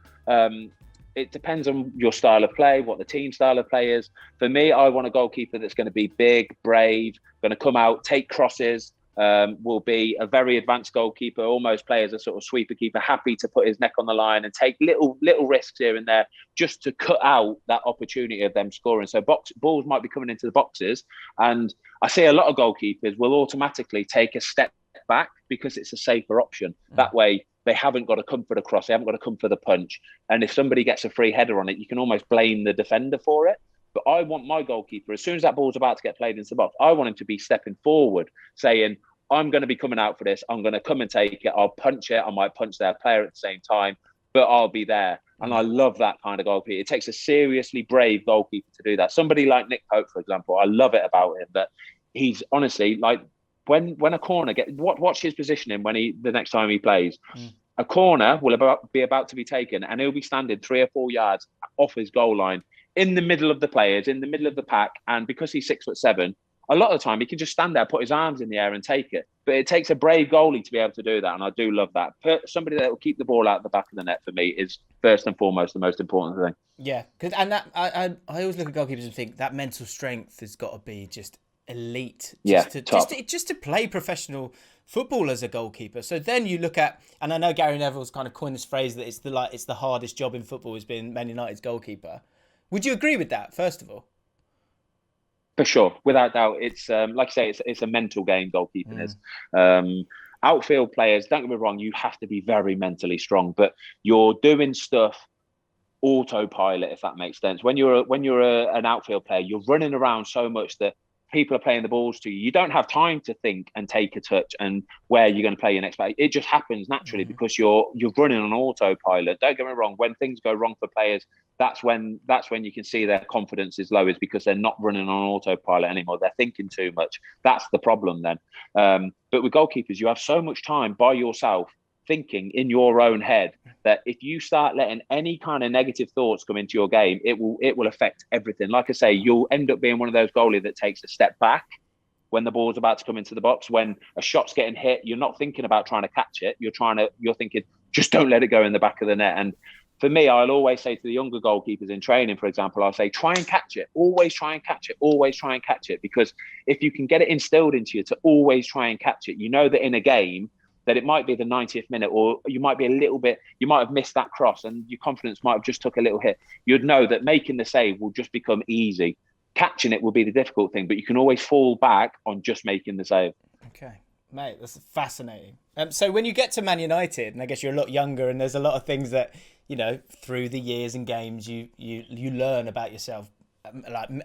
Speaker 2: It depends on your style of play, what the team style of play is. For me, I want a goalkeeper that's going to be big, brave, going to come out, take crosses, will be a very advanced goalkeeper, almost play as a sort of sweeper keeper, happy to put his neck on the line and take little risks here and there just to cut out that opportunity of them scoring. So balls might be coming into the boxes, and I see a lot of goalkeepers will automatically take a step back because it's a safer option. That way they haven't got to come for the cross, they haven't got to come for the punch. And if somebody gets a free header on it, you can almost blame the defender for it. But I want my goalkeeper, as soon as that ball's about to get played into the box, I want him to be stepping forward, saying, I'm going to be coming out for this. I'm going to come and take it. I'll punch it. I might punch their player at the same time, but I'll be there. And I love that kind of goalkeeper. It takes a seriously brave goalkeeper to do that. Somebody like Nick Pope, for example, I love it about him that he's honestly like, when a corner watch his positioning when the next time he plays. A corner will be about to be taken, and he'll be standing 3 or 4 yards off his goal line, in the middle of the players, in the middle of the pack. And because he's 6'7", a lot of the time he can just stand there, put his arms in the air and take it. But it takes a brave goalie to be able to do that, and I do love that. Somebody that will keep the ball out the back of the net, for me, is first and foremost the most important thing.
Speaker 1: Yeah, and that I always look at goalkeepers and think that mental strength has got to be just elite. Just to play professional football as a goalkeeper. So then you look at, and I know Gary Neville's kind of coined this phrase that it's the hardest job in football is being Man United's goalkeeper. Would you agree with that, first of all?
Speaker 2: For sure, without doubt. It's like I say, it's a mental game. Goalkeeping is. Outfield players, don't get me wrong, you have to be very mentally strong, but you're doing stuff autopilot, if that makes sense. When you're an outfield player, you're running around so much that people are playing the balls to you. You don't have time to think and take a touch and where you're going to play your next play. It just happens naturally because you're running on autopilot. Don't get me wrong, when things go wrong for players, that's when you can see their confidence is low, is because they're not running on autopilot anymore. They're thinking too much. That's the problem then. But with goalkeepers, you have so much time by yourself thinking in your own head that if you start letting any kind of negative thoughts come into your game, it will affect everything. Like I say, you'll end up being one of those goalies that takes a step back when the ball's about to come into the box. When a shot's getting hit, you're not thinking about trying to catch it. You're thinking, just don't let it go in the back of the net. And for me, I'll always say to the younger goalkeepers in training, for example, I'll say, try and catch it. Always try and catch it. Always try and catch it. Because if you can get it instilled into you to always try and catch it, you know that in a game, that it might be the 90th minute, or you might have missed that cross and your confidence might have just took a little hit. You'd know that making the save will just become easy. Catching it will be the difficult thing, but you can always fall back on just making the save. Okay,
Speaker 1: mate, that's fascinating. So when you get to Man United, and I guess you're a lot younger, and there's a lot of things that, you know, through the years and games, you learn about yourself,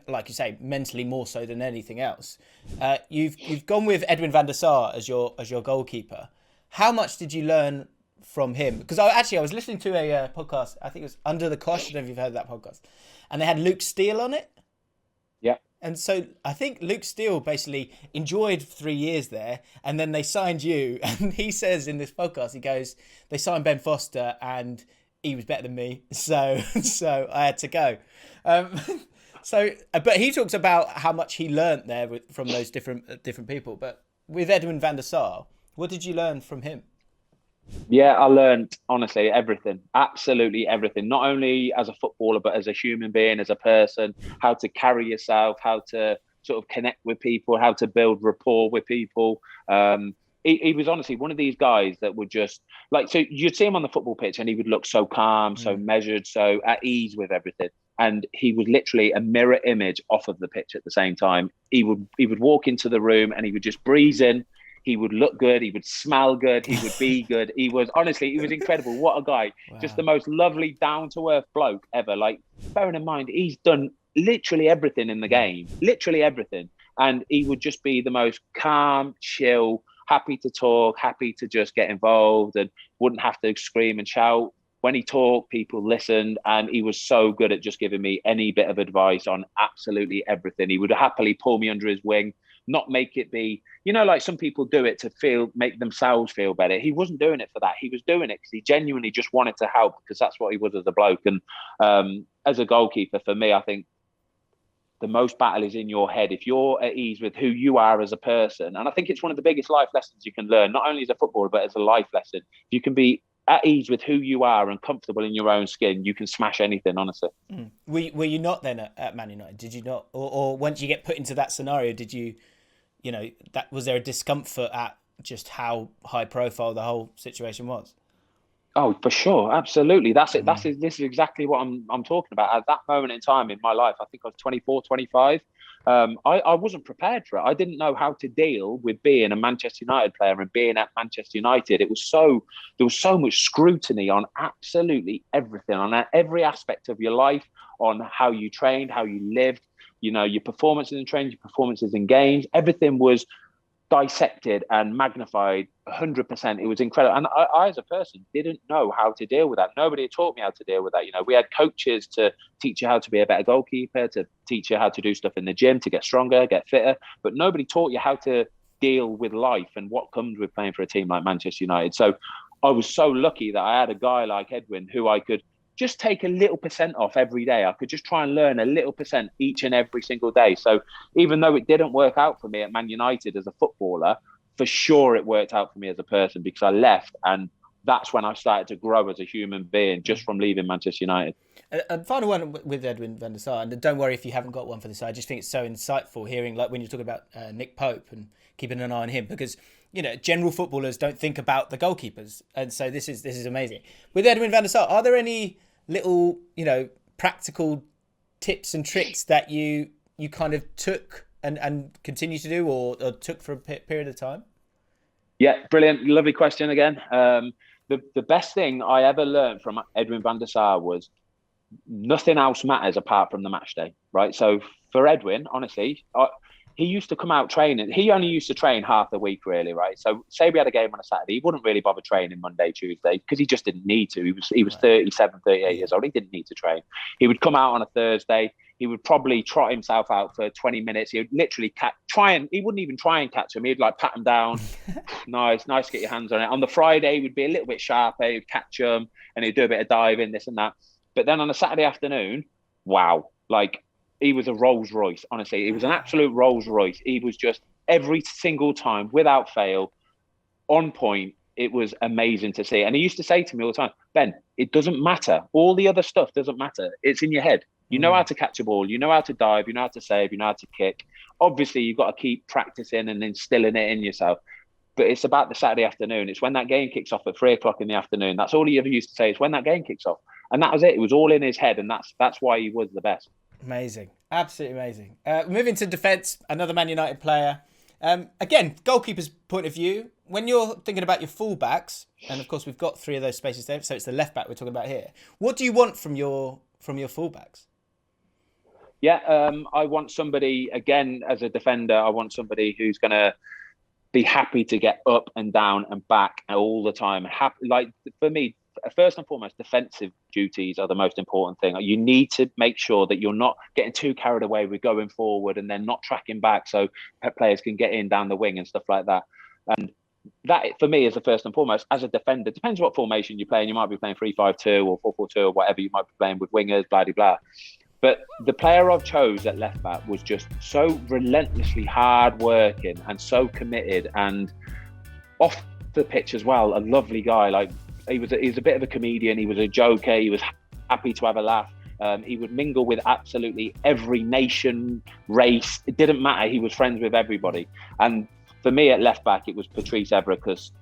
Speaker 1: like you say, mentally more so than anything else. You've gone with Edwin Van Der Sar as your goalkeeper. How much did you learn from him? Because I was listening to a podcast, I think it was Under the Cosh, I don't know if you've heard that podcast. and they had Luke Steele on it.
Speaker 2: Yeah.
Speaker 1: And so I think Luke Steele basically enjoyed 3 years there, and then they signed you. And he says in this podcast, he goes, they signed Ben Foster and he was better than me. So I had to go. But he talks about how much he learnt there from those different people. But with Edwin Van Der Sar, what did you learn from him?
Speaker 2: Yeah, I learned, honestly, everything, absolutely everything, not only as a footballer, but as a human being, as a person, how to carry yourself, how to sort of connect with people, how to build rapport with people. He was honestly one of these guys that would just so you'd see him on the football pitch and he would look so calm, so measured, so at ease with everything. And he was literally a mirror image off of the pitch at the same time. He would walk into the room and he would just breeze in. He would look good. He would smell good. He would be good. He was incredible. What a guy. Wow. Just the most lovely, down-to-earth bloke ever. Like, bearing in mind, he's done literally everything in the game. Literally everything. And he would just be the most calm, chill, happy to talk, happy to just get involved and wouldn't have to scream and shout. When he talked, people listened, and he was so good at just giving me any bit of advice on absolutely everything. He would happily pull me under his wing, not make it be, like some people do it to make themselves feel better. He wasn't doing it for that. He was doing it because he genuinely just wanted to help, because that's what he was as a bloke. And as a goalkeeper, for me, I think the most battle is in your head. If you're at ease with who you are as a person, and I think it's one of the biggest life lessons you can learn, not only as a footballer, but as a life lesson. If you can be at ease with who you are and comfortable in your own skin, you can smash anything, honestly.
Speaker 1: Were you not then at Man United? Did you not? Or once you get put into that scenario, did you, was there a discomfort at just how high profile the whole situation was?
Speaker 2: Oh, for sure. Absolutely. That's it. This is exactly what I'm talking about. At that moment in time in my life, I think I was 24, 25. I wasn't prepared for it. I didn't know how to deal with being a Manchester United player and being at Manchester United. There was so much scrutiny on absolutely everything, on every aspect of your life, on how you trained, how you lived, your performances in training, your performances in games. Everything was dissected and magnified 100%. It was incredible. And I, as a person, didn't know how to deal with that. Nobody had taught me how to deal with that. We had coaches to teach you how to be a better goalkeeper, to teach you how to do stuff in the gym, to get stronger, get fitter. But nobody taught you how to deal with life and what comes with playing for a team like Manchester United. So I was so lucky that I had a guy like Edwin who I could just take a little percent off every day. I could just try and learn a little percent each and every single day. So even though it didn't work out for me at Man United as a footballer, for sure it worked out for me as a person, because I left, and that's when I started to grow as a human being just from leaving Manchester United.
Speaker 1: And final one with Edwin Van Der Sar, and don't worry if you haven't got one for this. I just think it's so insightful hearing, like when you're talking about Nick Pope and keeping an eye on him, because general footballers don't think about the goalkeepers, and so this is amazing. With Edwin Van Der Sar, are there any little practical tips and tricks that you kind of took and continue to do, or took for a period of time?
Speaker 2: Yeah, brilliant, lovely question again. The best thing I ever learned from Edwin Van Der Sar was nothing else matters apart from the match day, right? So for Edwin, honestly, he used to come out training. He only used to train half the week, really, right? So say we had a game on a Saturday, he wouldn't really bother training Monday, Tuesday, because he just didn't need to. He was 37, 38 years old. He didn't need to train. He would come out on a Thursday. He would probably trot himself out for 20 minutes. He would literally he wouldn't even try and catch him. He'd pat him down. Nice, get your hands on it. On the Friday, he would be a little bit sharper. He'd catch him and he'd do a bit of diving, this and that. But then on a Saturday afternoon, wow, he was a Rolls Royce, honestly. He was an absolute Rolls Royce. He was just every single time, without fail, on point. It was amazing to see. And he used to say to me all the time, Ben, it doesn't matter. All the other stuff doesn't matter. It's in your head. You know how to catch a ball. You know how to dive. You know how to save. You know how to kick. Obviously, you've got to keep practicing and instilling it in yourself. But it's about the Saturday afternoon. It's when that game kicks off at 3:00 in the afternoon. That's all he ever used to say, is when that game kicks off. And that was it. It was all in his head. And that's why he was the best.
Speaker 1: Amazing. Absolutely amazing. Moving to defence, another Man United player. Again, goalkeeper's point of view, when you're thinking about your fullbacks, and of course we've got 3 of those spaces there, so it's the left back we're talking about here. What do you want from your fullbacks?
Speaker 2: Yeah, I want somebody, again, as a defender, I want somebody who's going to be happy to get up and down and back all the time. For me, first and foremost, defensive duties are the most important thing. You need to make sure that you're not getting too carried away with going forward and then not tracking back so players can get in down the wing and stuff like that. And that, for me, is the first and foremost. As a defender, depends what formation you're playing. You might be playing 3-5-2 or 4-4-2 or whatever. You might be playing with wingers, blah, blah, blah. But the player I've chose at left back was just so relentlessly hard working and so committed, and off the pitch as well, a lovely guy. Like, he was a bit of a comedian. He was a joker. He was happy to have a laugh. He would mingle with absolutely every nation, race. It didn't matter. He was friends with everybody. And for me at left back, it was Patrice Evra, because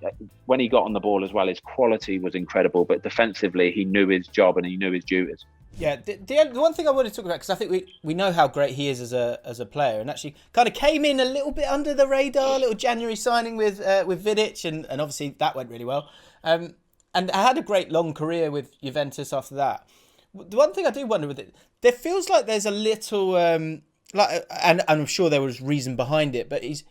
Speaker 2: when he got on the ball as well, his quality was incredible. But defensively, he knew his job and he knew his duties.
Speaker 1: Yeah, the one thing I wanted to talk about, because I think we know how great he is as a player, and actually kind of came in a little bit under the radar, a little January signing with Vidic, and obviously that went really well. And I had a great long career with Juventus after that. The one thing I do wonder with it, there feels like there's a little and I'm sure there was reason behind it, but he's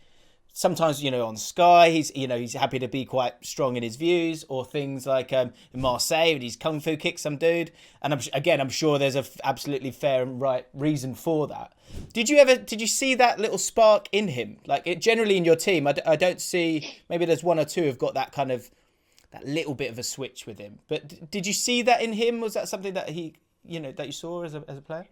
Speaker 1: sometimes, on Sky, he's happy to be quite strong in his views, or things like in Marseille, when he's kung fu kicked some dude. And I'm sure there's a absolutely fair and right reason for that. Did you see that little spark in him? Like, generally in your team, I don't see, maybe there's one or two who've got that kind of, that little bit of a switch with him. But did you see that in him? Was that something that he, that you saw as a player?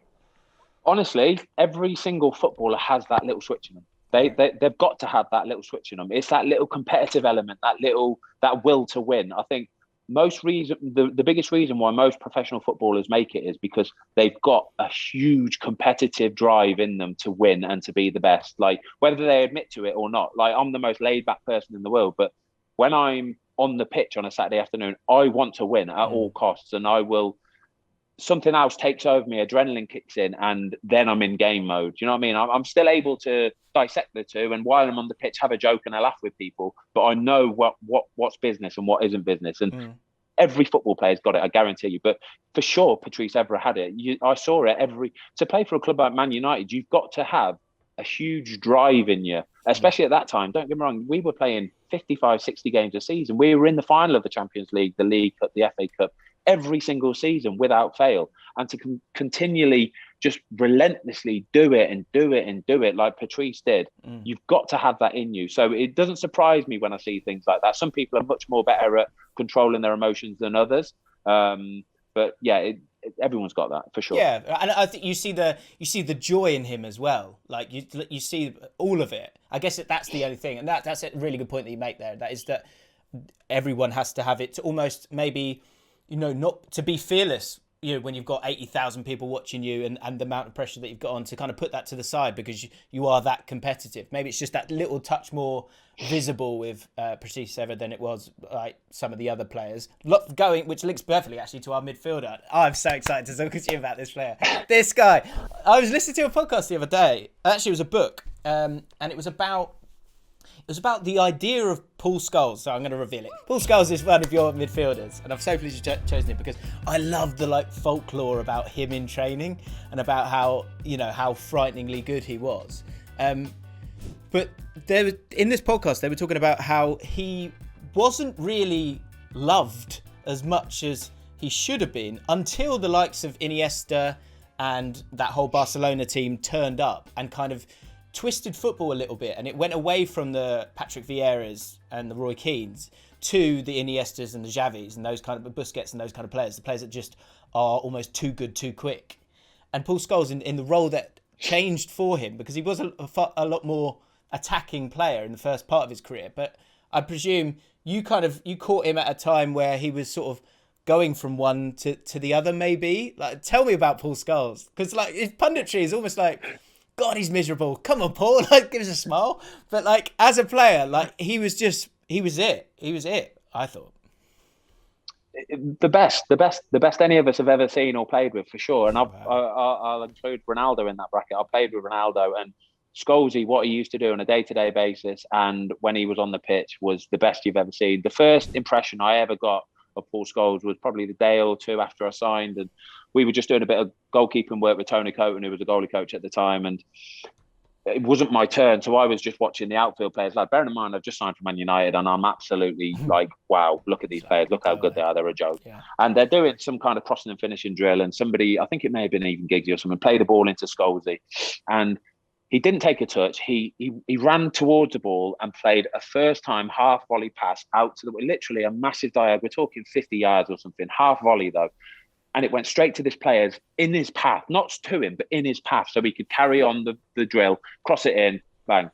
Speaker 2: Honestly, every single footballer has that little switch in them. They've got to have that little switch in them. It's that little competitive element, that will to win. I think the biggest reason why most professional footballers make it is because they've got a huge competitive drive in them to win and to be the best. Like, whether they admit to it or not. Like, I'm the most laid back person in the world, but when I'm on the pitch on a Saturday afternoon, I want to win at all costs, and I will. Something else takes over me, adrenaline kicks in, and then I'm in game mode. You know what I mean? I'm still able to dissect the two, and while I'm on the pitch, have a joke and a laugh with people. But I know what's business and what isn't business. And every football player's got it, I guarantee you. But for sure, Patrice Evra had it. I saw it to play for a club like Man United. You've got to have a huge drive in you, especially at that time. Don't get me wrong, we were playing 55, 60 games a season. We were in the final of the Champions League, the League Cup, the FA Cup, every single season without fail. And to continually just relentlessly do it like Patrice did, you've got to have that in you. So it doesn't surprise me when I see things like that. Some people are much more better at controlling their emotions than others. But yeah, everyone's got that for sure.
Speaker 1: Yeah, and I think you see the joy in him as well. Like, you see all of it. I guess that's the only thing, and that's a really good point that you make there. That is that everyone has to have it to almost maybe, not to be fearless. When you've got 80,000 people watching you, and the amount of pressure that you've got on, to kind of put that to the side because you are that competitive. Maybe it's just that little touch more visible with Patrice Evra than it was like some of the other players. Which links perfectly actually to our midfielder. I'm so excited to talk to you about this player. This guy. I was listening to a podcast the other day. Actually, it was a book, and it was about the idea of Paul Scholes. So I'm going to reveal it. Paul Scholes is one of your midfielders, and I'm so pleased you've chosen him because I love the folklore about him in training and about how frighteningly good he was. But in this podcast, they were talking about how he wasn't really loved as much as he should have been until the likes of Iniesta and that whole Barcelona team turned up and kind of twisted football a little bit, and it went away from the Patrick Vieiras and the Roy Keanes to the Iniestas and the Xavis and those kind of Busquets and those kind of players, the players that just are almost too good too quick. And Paul Scholes in the role that changed for him, because he was a lot more attacking player in the first part of his career, but I presume you caught him at a time where he was sort of going from one to the other, maybe. Like, tell me about Paul Scholes, because his punditry is almost like, God, he's miserable. Come on, Paul. Give us a smile. But as a player, he was it. I thought
Speaker 2: the best any of us have ever seen or played with, for sure. And I'll include Ronaldo in that bracket. I played with Ronaldo, and Scholesy, what he used to do on a day-to-day basis, and when he was on the pitch, was the best you've ever seen. The first impression I ever got of Paul Scholes was probably the day or two after I signed, and we were just doing a bit of goalkeeping work with Tony Coton, who was the goalie coach at the time. And it wasn't my turn, so I was just watching the outfield players. Like, bearing in mind, I've just signed for Man United, and I'm absolutely like, wow, look at these players, look how good they are. They're a joke.
Speaker 1: Yeah.
Speaker 2: And they're doing some kind of crossing and finishing drill, and somebody, I think it may have been even Giggsy or someone, played the ball into Scholesy, and he didn't take a touch. He ran towards the ball and played a first time half volley pass out to literally a massive diagonal. We're talking 50 yards or something, half volley though. And it went straight to this player's in his path, not to him, but in his path, so he could carry on the drill, cross it in, bang.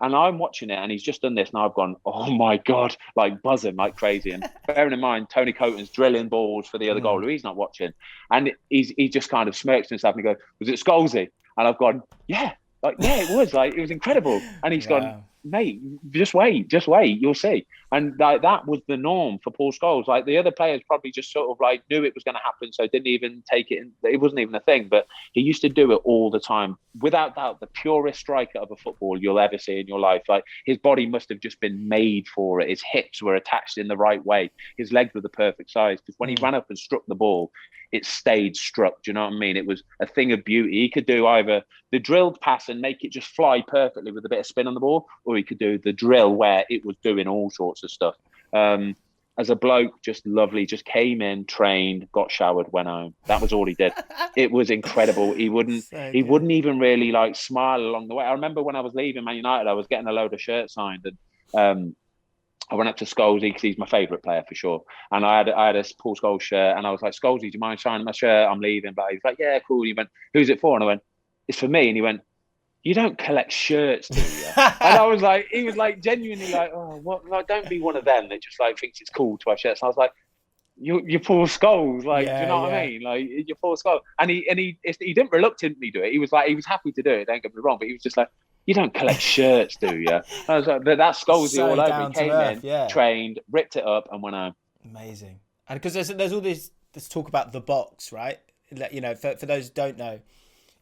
Speaker 2: And I'm watching it, and he's just done this, and I've gone, oh my God, like buzzing like crazy. And bearing in mind, Tony Coton's drilling balls for the other goal, who he's not watching. And he just kind of smirks himself and he goes, was it Scholesy? And I've gone, yeah, it was. Like, it was incredible. And he's gone, mate, just wait, you'll see. And like, that was the norm for Paul Scholes. Like, the other players probably just sort of like knew it was going to happen, so didn't even take it. It wasn't even a thing, but he used to do it all the time. Without doubt, the purest striker of a football you'll ever see in your life. Like, his body must have just been made for it. His hips were attached in the right way. His legs were the perfect size, because when he ran up and struck the ball, it stayed struck. Do you know what I mean? It was a thing of beauty. He could do either the drilled pass and make it just fly perfectly with a bit of spin on the ball, or he could do the drill where it was doing all sorts of stuff. As a bloke, just lovely, just came in, trained, got showered, went home. That was all he did. It was incredible. He wouldn't even really like smile along the way. I remember when I was leaving Man United, I was getting a load of shirts signed, and I went up to Scholesy because he's my favourite player for sure. And I had a Paul Scholes shirt, and I was like, Scholesy, do you mind signing my shirt? I'm leaving. But he was like, yeah, cool. And he went, who's it for? And I went, it's for me. And he went, you don't collect shirts, do you? And I was like, he was like genuinely like, oh, what? Like, don't be one of them that just like thinks it's cool to have shirts. And I was like, you're Paul Scholes, like, do you know what I mean? Like, you're Paul Scholes. And he didn't reluctantly do it. He was happy to do it. Don't get me wrong, but he was just like, you don't collect shirts, do you? I was like, but that's Scholesy all over. He came in, trained, ripped it up, and went home.
Speaker 1: Amazing. And because there's all this talk about the box, right? You know, for those who don't know,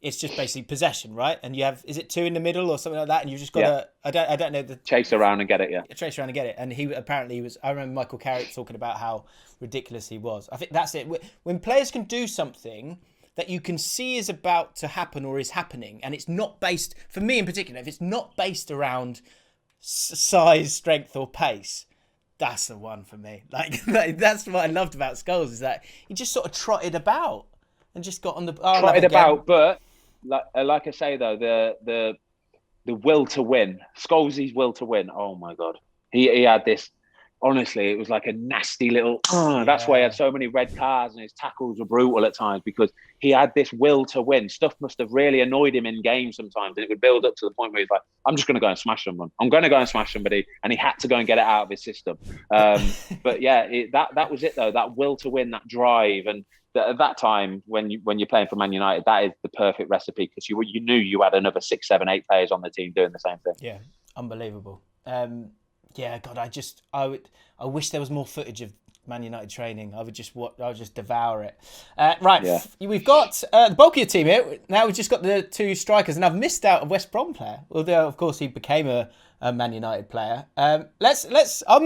Speaker 1: it's just basically possession, right? And you have, is it 2 in the middle or something like that? And you just got to, I don't know, the
Speaker 2: chase around and get it,
Speaker 1: chase around and get it. And he apparently was, I remember Michael Carrick talking about how ridiculous he was. I think that's it. When players can do something that you can see is about to happen or is happening, and it's not based, for me in particular, if it's not based around size, strength or pace, that's the one for me. Like that's what I loved about Scholes, is that he just sort of trotted about and just got on the...
Speaker 2: trotted about, but like I say though, the will to win, Scholesy's will to win, oh my God. He had this... Honestly, it was like a nasty little... That's why he had so many red cards, and his tackles were brutal at times, because he had this will to win. Stuff must have really annoyed him in games sometimes, and it would build up to the point where he's like, I'm just going to go and smash someone. I'm going to go and smash somebody. And he had to go and get it out of his system. But yeah, that was it though. That will to win, that drive. And at that time, when you're playing for Man United, that is the perfect recipe, because you knew you had another 6, 7, 8 players on the team doing the same thing.
Speaker 1: Yeah, unbelievable. Yeah, God, I wish there was more footage of Man United training. I would just devour it. We've got the bulk of your team here. Now we've just got the 2 strikers, and I've missed out a West Brom player. Although, of course, he became a Man United player. I'm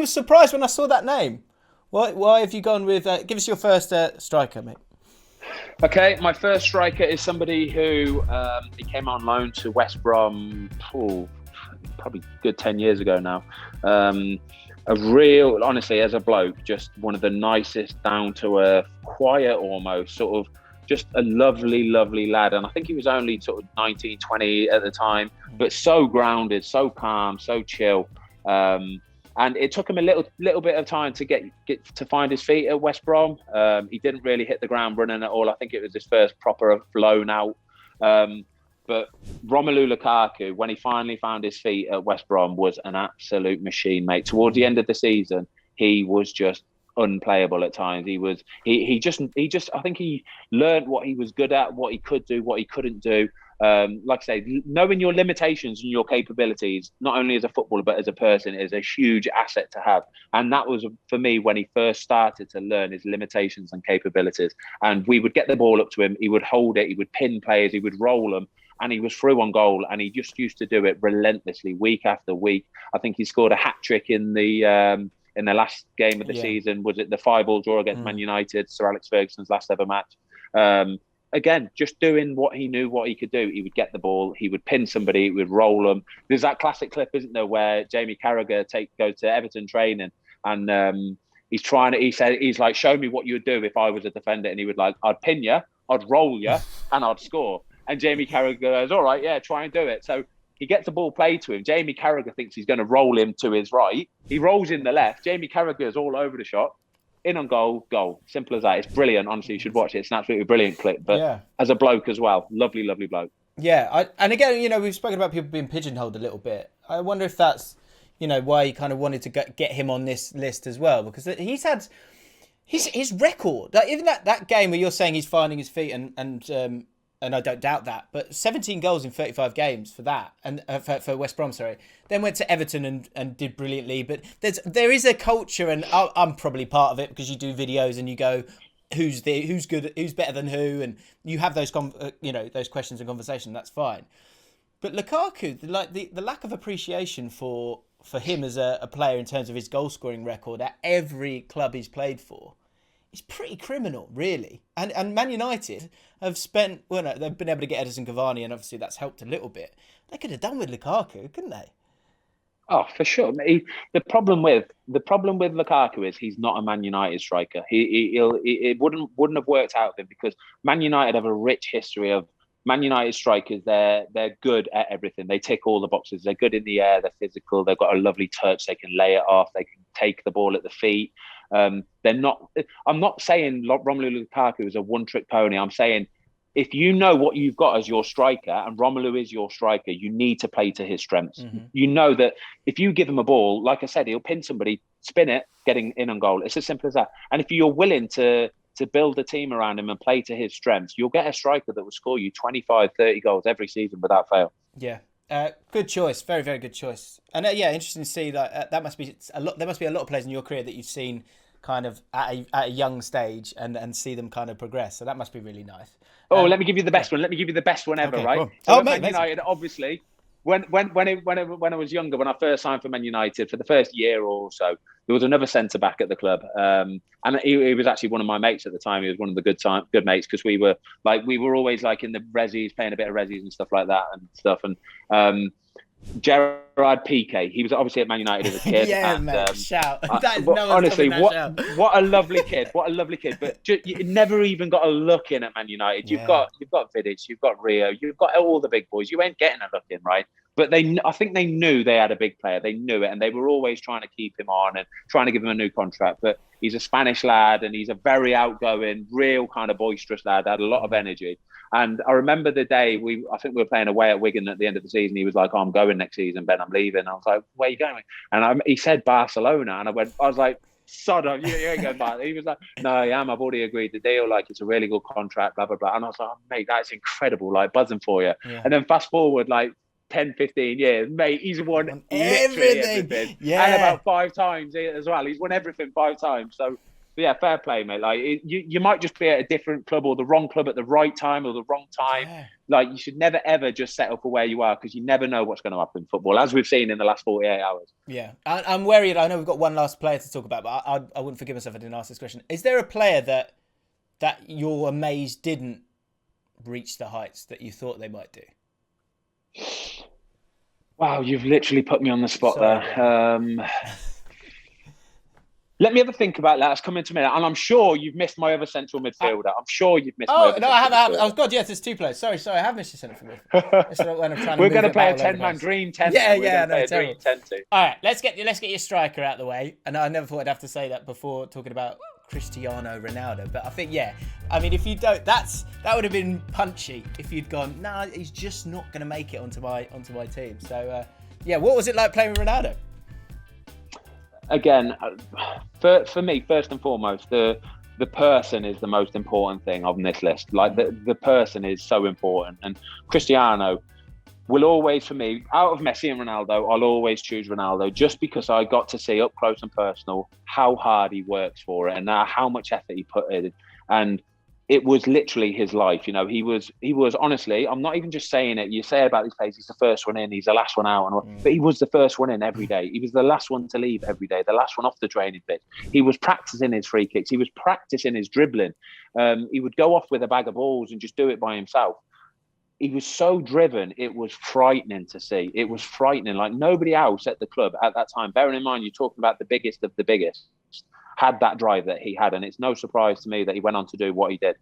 Speaker 1: surprised when I saw that name. Why have you gone with? Give us your first striker, mate.
Speaker 2: Okay, my first striker is somebody who he came on loan to West Brom. Probably good 10 years ago now. Honestly, as a bloke, just one of the nicest, down to earth, quiet almost, sort of just a lovely, lovely lad. And I think he was only sort of 19, 20 at the time, but so grounded, so calm, so chill. And it took him a little bit of time to get to find his feet at West Brom. He didn't really hit the ground running at all. I think it was his first proper loan out. But Romelu Lukaku, when he finally found his feet at West Brom, was an absolute machine, mate. Towards the end of the season, he was just unplayable at times. He just I think he learned what he was good at, what he could do, what he couldn't do. Like I say, knowing your limitations and your capabilities, not only as a footballer but as a person, is a huge asset to have. And that was for me when he first started to learn his limitations and capabilities. And we would get the ball up to him, he would hold it, he would pin players, he would roll them. And he was through on goal, and he just used to do it relentlessly, week after week. I think he scored a hat-trick in the last game of the season. Was it the 5-5 draw against Man United, Sir Alex Ferguson's last ever match? again, just doing what he knew what he could do. He would get the ball, he would pin somebody, he would roll them. There's that classic clip, isn't there, where Jamie Carragher goes to Everton training and he's like, show me what you would do if I was a defender. And he would like, I'd pin you, I'd roll you, and I'd score. And Jamie Carragher goes, all right, yeah, try and do it. So he gets the ball played to him. Jamie Carragher thinks he's going to roll him to his right. He rolls in the left. Jamie Carragher's all over the shot. In on goal, goal. Simple as that. It's brilliant. Honestly, you should watch it. It's an absolutely brilliant clip. But as a bloke as well, lovely, lovely bloke.
Speaker 1: Yeah. And again, you know, we've spoken about people being pigeonholed a little bit. I wonder if that's, you know, why you kind of wanted to get him on this list as well, because he's had his record. Like, even that game where you're saying he's finding his feet and I don't doubt that, but 17 goals in 35 games for that, and for West Brom, sorry. Then went to Everton and did brilliantly. But there is a culture, and I'm probably part of it, because you do videos and you go, who's good, who's better than who, and you have those those questions and conversation. That's fine. But Lukaku, the lack of appreciation for him as a player in terms of his goal scoring record at every club he's played for, it's pretty criminal, really. And Man United have spent, they've been able to get Edison Cavani, and obviously that's helped a little bit. They could have done with Lukaku, couldn't they?
Speaker 2: Oh, for sure. The problem with Lukaku is he's not a Man United striker. It wouldn't have worked out with him, because Man United have a rich history of Man United strikers. They're good at everything. They tick all the boxes. They're good in the air. They're physical. They've got a lovely touch. They can lay it off. They can take the ball at the feet. They're not. I'm not saying Romelu Lukaku is a one-trick pony. I'm saying if you know what you've got as your striker, and Romelu is your striker, you need to play to his strengths. Mm-hmm. You know that if you give him a ball, like I said, he'll pin somebody, spin it, getting in on goal. It's as simple as that. And if you're willing to build a team around him and play to his strengths, you'll get a striker that will score you 25, 30 goals every season without fail.
Speaker 1: Yeah. Good choice. Very, very good choice. And interesting to see that that must be a lot. There must be a lot of players in your career that you've seen kind of at a young stage and see them kind of progress. So that must be really nice.
Speaker 2: Let me give you the best one. Let me give you the best one ever, right?
Speaker 1: Cool.
Speaker 2: So Man United, obviously, when I was younger, when I first signed for Man United, for the first year or so, there was another centre back at the club, and he was actually one of my mates at the time. He was one of the good mates, because we were always like in the resis, playing a bit of resis and stuff like that and stuff. And Gerard Piqué, he was obviously at Man United as a kid.
Speaker 1: Shout!
Speaker 2: Honestly, what a lovely kid! What a lovely kid! But you never even got a look in at Man United. You've got Vidic, you've got Rio, you've got all the big boys. You ain't getting a look in, right? But I think they knew they had a big player. They knew it, and they were always trying to keep him on and trying to give him a new contract. But he's a Spanish lad, and he's a very outgoing, real kind of boisterous lad. Had a lot of energy. And I remember the day I think we were playing away at Wigan at the end of the season. He was like, "Oh, I'm going next season, Ben. I'm leaving." I was like, "Where are you going?" And he said Barcelona, and I was like, "Sod off, you ain't going back." He was like, "No, I am. I've already agreed the deal. Like, it's a really good contract, blah blah blah." And I was like, "Oh, mate, that's incredible. Like, buzzing for you." Yeah. And then fast forward like 10, 15 years, mate, he's won everything. Yeah. And about 5 times as well. He's won everything 5 times. So, yeah, fair play, mate. Like, you might just be at a different club, or the wrong club at the right time, or the wrong time. Yeah. Like, you should never, ever just settle for where you are, because you never know what's going to happen in football, as we've seen in the last 48 hours.
Speaker 1: Yeah. I'm worried. I know we've got one last player to talk about, but I wouldn't forgive myself if I didn't ask this question. Is there a player that you're amazed didn't reach the heights that you thought they might do?
Speaker 2: Wow, you've literally put me on the spot there. Let me have a think about that. It's coming to me. And I'm sure you've missed my other central midfielder. I'm sure you've missed my other
Speaker 1: no, I haven't. Oh, God, yes, there's 2 players. Sorry, I have missed your central midfielder.
Speaker 2: We're going to play a 10-man dream 10.
Speaker 1: Dream 10 too. All right, let's get your striker out of the way. And I never thought I'd have to say that before talking about Cristiano Ronaldo. But I think, I mean, if you don't, that would have been punchy if you'd gone, nah, he's just not going to make it onto my team. So, what was it like playing with Ronaldo?
Speaker 2: Again, for me, first and foremost, the person is the most important thing on this list. Like, the person is so important. And Cristiano will always, for me, out of Messi and Ronaldo, I'll always choose Ronaldo, just because I got to see up close and personal how hard he works for it, and how much effort he put in. And it was literally his life. You know, he was honestly, I'm not even just saying it. You say about these players, he's the first one in, he's the last one out, but he was the first one in every day. He was the last one to leave every day, the last one off the training pitch. He was practicing his free kicks. He was practicing his dribbling. He would go off with a bag of balls and just do it by himself. He was so driven, it was frightening to see. It was frightening. Like nobody else at the club at that time, bearing in mind you're talking about the biggest of the biggest, had that drive that he had. And it's no surprise to me that he went on to do what he did.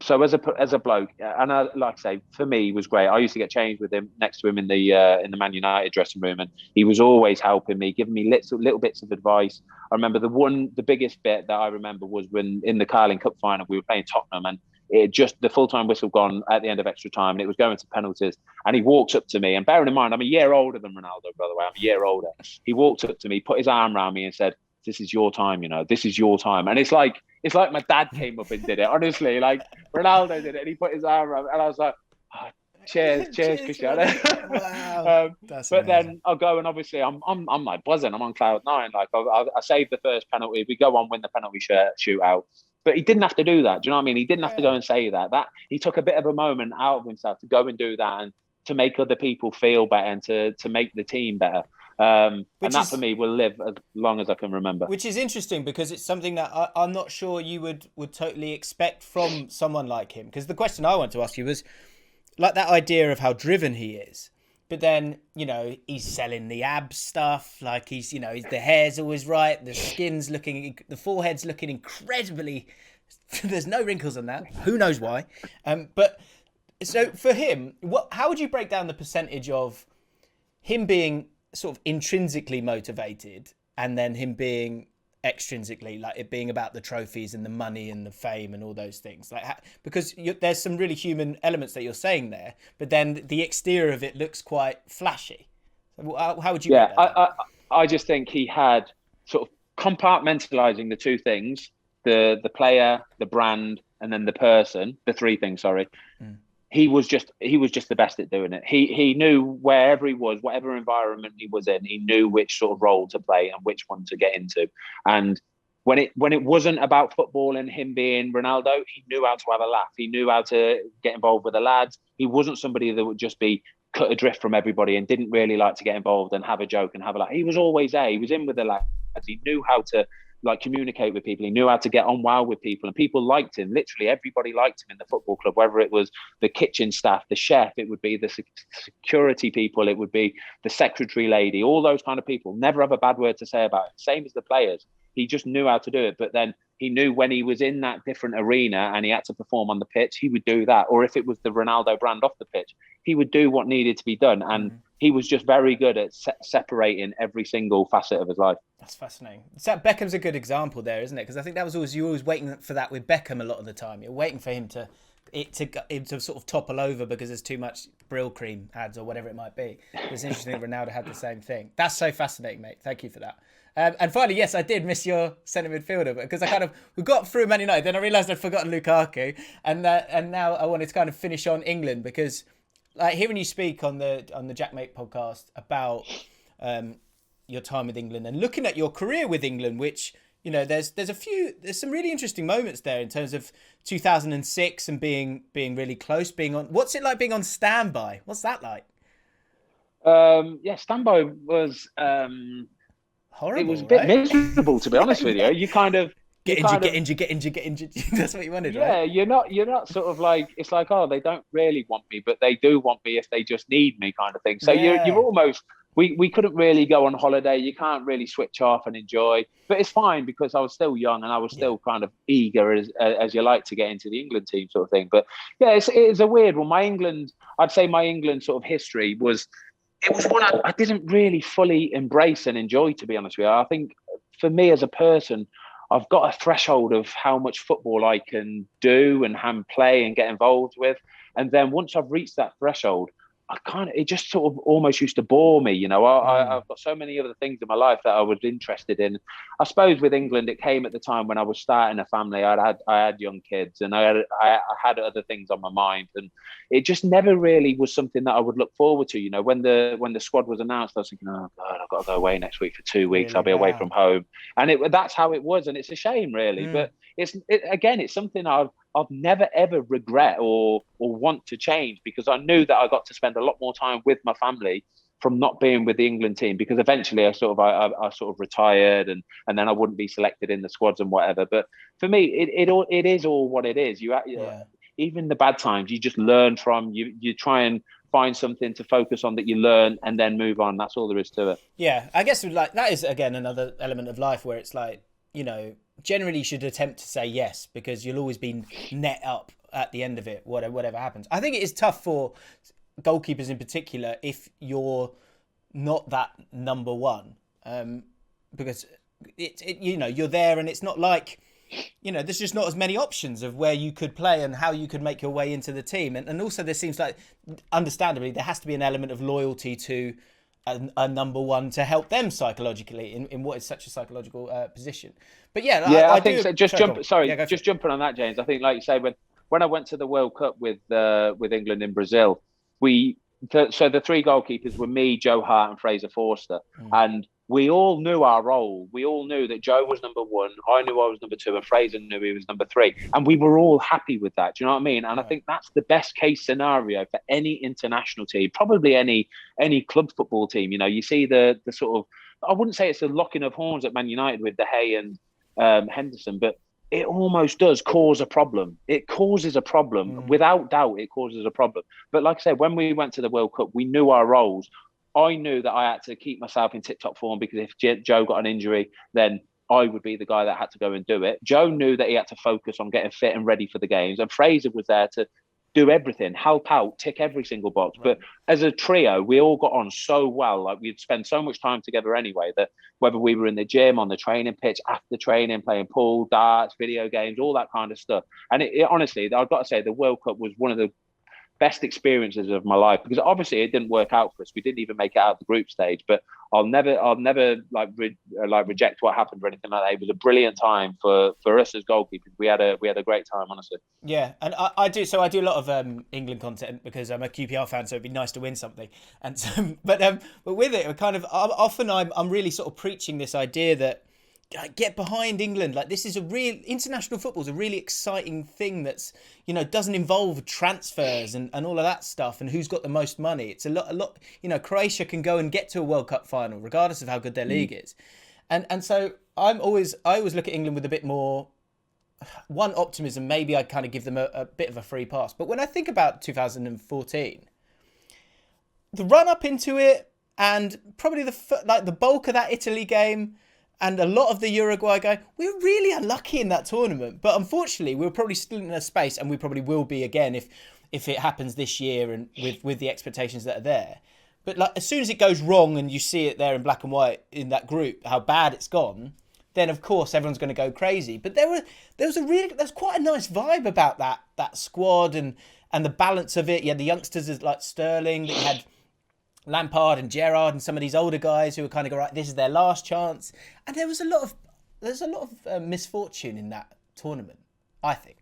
Speaker 2: So as a bloke, and like I say, for me, he was great. I used to get changed with him, next to him in the Man United dressing room, and he was always helping me, giving me little bits of advice. I remember the biggest bit that I remember was when in the Carling Cup final, we were playing Tottenham, and it just, the full-time whistle gone at the end of extra time, and it was going to penalties. And he walked up to me, and bearing in mind, I'm a year older than Ronaldo, by the way. I'm a year older. He walked up to me, put his arm around me, and said, "This is your time, you know. This is your time." And it's like my dad came up and did it. Honestly, like Ronaldo did it, and he put his arm around, and I was like, oh, cheers, Cristiano.
Speaker 1: Wow. But
Speaker 2: amazing. Then I'll go, and obviously I'm like buzzing. I'm on cloud nine. Like I saved the first penalty. We go on, win the penalty shootout. But he didn't have to do that. Do you know what I mean? He didn't have to go and say that. That he took a bit of a moment out of himself to go and do that, and to make other people feel better, and to make the team better. And that for me will live as long as I can remember.
Speaker 1: Which is interesting, because it's something that I'm not sure you would totally expect from someone like him. Because the question I want to ask you was like that idea of how driven he is. But then, you know, he's selling the abs stuff. Like he's, you know, the hair's always right. The the forehead's looking incredibly, there's no wrinkles on that. Who knows why? But so for him, how would you break down the percentage of him being sort of intrinsically motivated, and then him being extrinsically, like it being about the trophies and the money and the fame and all those things, like because there's some really human elements that you're saying there, but then the exterior of it looks quite flashy. How would you?
Speaker 2: Yeah, I just think he had sort of compartmentalizing the two things: the player, the brand, and then the person. The three things. Sorry. He was just the best at doing it. He knew wherever he was, whatever environment he was in, he knew which sort of role to play and which one to get into. And when it wasn't about football and him being Ronaldo, he knew how to have a laugh. He knew how to get involved with the lads. He wasn't somebody that would just be cut adrift from everybody and didn't really like to get involved and have a joke and have a laugh. He was always there. He was in with the lads. He knew how to like communicate with people. He knew how to get on well with people, and people liked him. Literally everybody liked him in the football club, whether it was the kitchen staff, the chef, it would be the security people, it would be the secretary lady, all those kind of people. Never have a bad word to say about it. Same as the players. He just knew how to do it. But then he knew when he was in that different arena and he had to perform on the pitch, he would do that. Or if it was the Ronaldo brand off the pitch, he would do what needed to be done. And he was just very good at separating every single facet of his life.
Speaker 1: That's fascinating. So Beckham's a good example there, isn't it? Because I think that was always, you were always waiting for that with Beckham a lot of the time. You're waiting for him to sort of topple over because there's too much Brill cream ads or whatever it might be. It's interesting that Ronaldo had the same thing. That's so fascinating, mate. Thank you for that. And finally, yes, I did miss your centre midfielder, because we got through Man United, then I realised I'd forgotten Lukaku, and now I wanted to kind of finish on England, because like hearing you speak on the Jack Mate podcast about your time with England and looking at your career with England, which, you know, there's some really interesting moments there in terms of 2006 and being really close, what's it like being on standby? What's that like?
Speaker 2: Standby was
Speaker 1: horrible.
Speaker 2: It was a bit miserable, to be honest with you. You kind of get injured. That's what you wanted, right? Yeah, you're not sort of like, it's like, oh, they don't really want me, but they do want me if they just need me, kind of thing. So you're almost, we couldn't really go on holiday. You can't really switch off and enjoy, but it's fine because I was still young and I was still kind of eager as you like to get into the England team, sort of thing. But yeah, it's a weird one. I'd say my England sort of history was one I didn't really fully embrace and enjoy, to be honest with you. I think for me as a person, I've got a threshold of how much football I can do and play and get involved with. And then once I've reached that threshold, it just sort of almost used to bore me. You know, I've got so many other things in my life that I was interested in. I suppose with England, it came at the time when I was starting a family. I had young kids, and I had other things on my mind, and it just never really was something that I would look forward to. You know, when the squad was announced, I was thinking, oh God, I've got to go away next week for 2 weeks. Really? I'll be away from home, and that's how it was, and it's a shame, really. But it's something I've never ever regret or want to change, because I knew that I got to spend a lot more time with my family from not being with the England team, because eventually I sort of retired, and then I wouldn't be selected in the squads and whatever. But for me, it is all what it is. Even the bad times, you just learn from. You try and find something to focus on that you learn, and then move on. That's all there is to it.
Speaker 1: Yeah, I guess like that is again another element of life where it's like, generally you should attempt to say yes, because you'll always be net up at the end of it, whatever happens. I think it is tough for goalkeepers in particular if you're not that number one, because you're there, and it's not like there's just not as many options of where you could play and how you could make your way into the team, and also there seems like, understandably, there has to be an element of loyalty to a number one to help them psychologically in what is such a psychological position. But I think so. Just jumping on that, James. I think, like you say, when I went to the World Cup with England in Brazil, so the three goalkeepers were me, Joe Hart, and Fraser Forster, and we all knew our role. We all knew that Joe was number one, I knew I was number two, and Fraser knew he was number three, and we were all happy with that. Do you know what I mean? And I think that's the best case scenario for any international team, probably any club football team. You see the sort of, I wouldn't say it's a locking of horns at Man United with De Gea and Henderson, but it almost does cause a problem. It causes a problem. Without doubt, it causes a problem. But like I said, when we went to the World Cup, we knew our roles. I knew that I had to keep myself in tip-top form, because if Joe got an injury, then I would be the guy that had to go and do it. Joe knew that he had to focus on getting fit and ready for the games. And Fraser was there to do everything, help out, tick every single box. Right. But as a trio, we all got on so well. Like, we'd spend so much time together anyway, that whether we were in the gym, on the training pitch, after training, playing pool, darts, video games, all that kind of stuff. And it honestly, I've got to say, the World Cup was one of the best experiences of my life, because obviously it didn't work out for us. We didn't even make it out of the group stage, but I'll never reject what happened or anything like that. It was a brilliant time for us as goalkeepers. We had a great time, honestly. Yeah, and I do a lot of England content because I'm a QPR fan, so it'd be nice to win something. And so, but with it, kind of often I'm really sort of preaching this idea that, get behind England. Like, this is international football is a really exciting thing that's, doesn't involve transfers and all of that stuff and who's got the most money. It's a lot, Croatia can go and get to a World Cup final regardless of how good their league is. And so I always look at England with a bit more, optimism. Maybe I'd kind of give them a bit of a free pass. But when I think about 2014, the run up into it, and probably the bulk of that Italy game, and a lot of the Uruguay game, we were really unlucky in that tournament. But unfortunately, we were probably still in a space, and we probably will be again if it happens this year and with the expectations that are there. But like, as soon as it goes wrong and you see it there in black and white in that group, how bad it's gone, then of course everyone's going to go crazy. But there was quite a nice vibe about that squad and the balance of it. You had the youngsters like Sterling, that you had Lampard and Gerrard and some of these older guys who were kind of going, right, this is their last chance. And there's a lot of misfortune in that tournament, I think.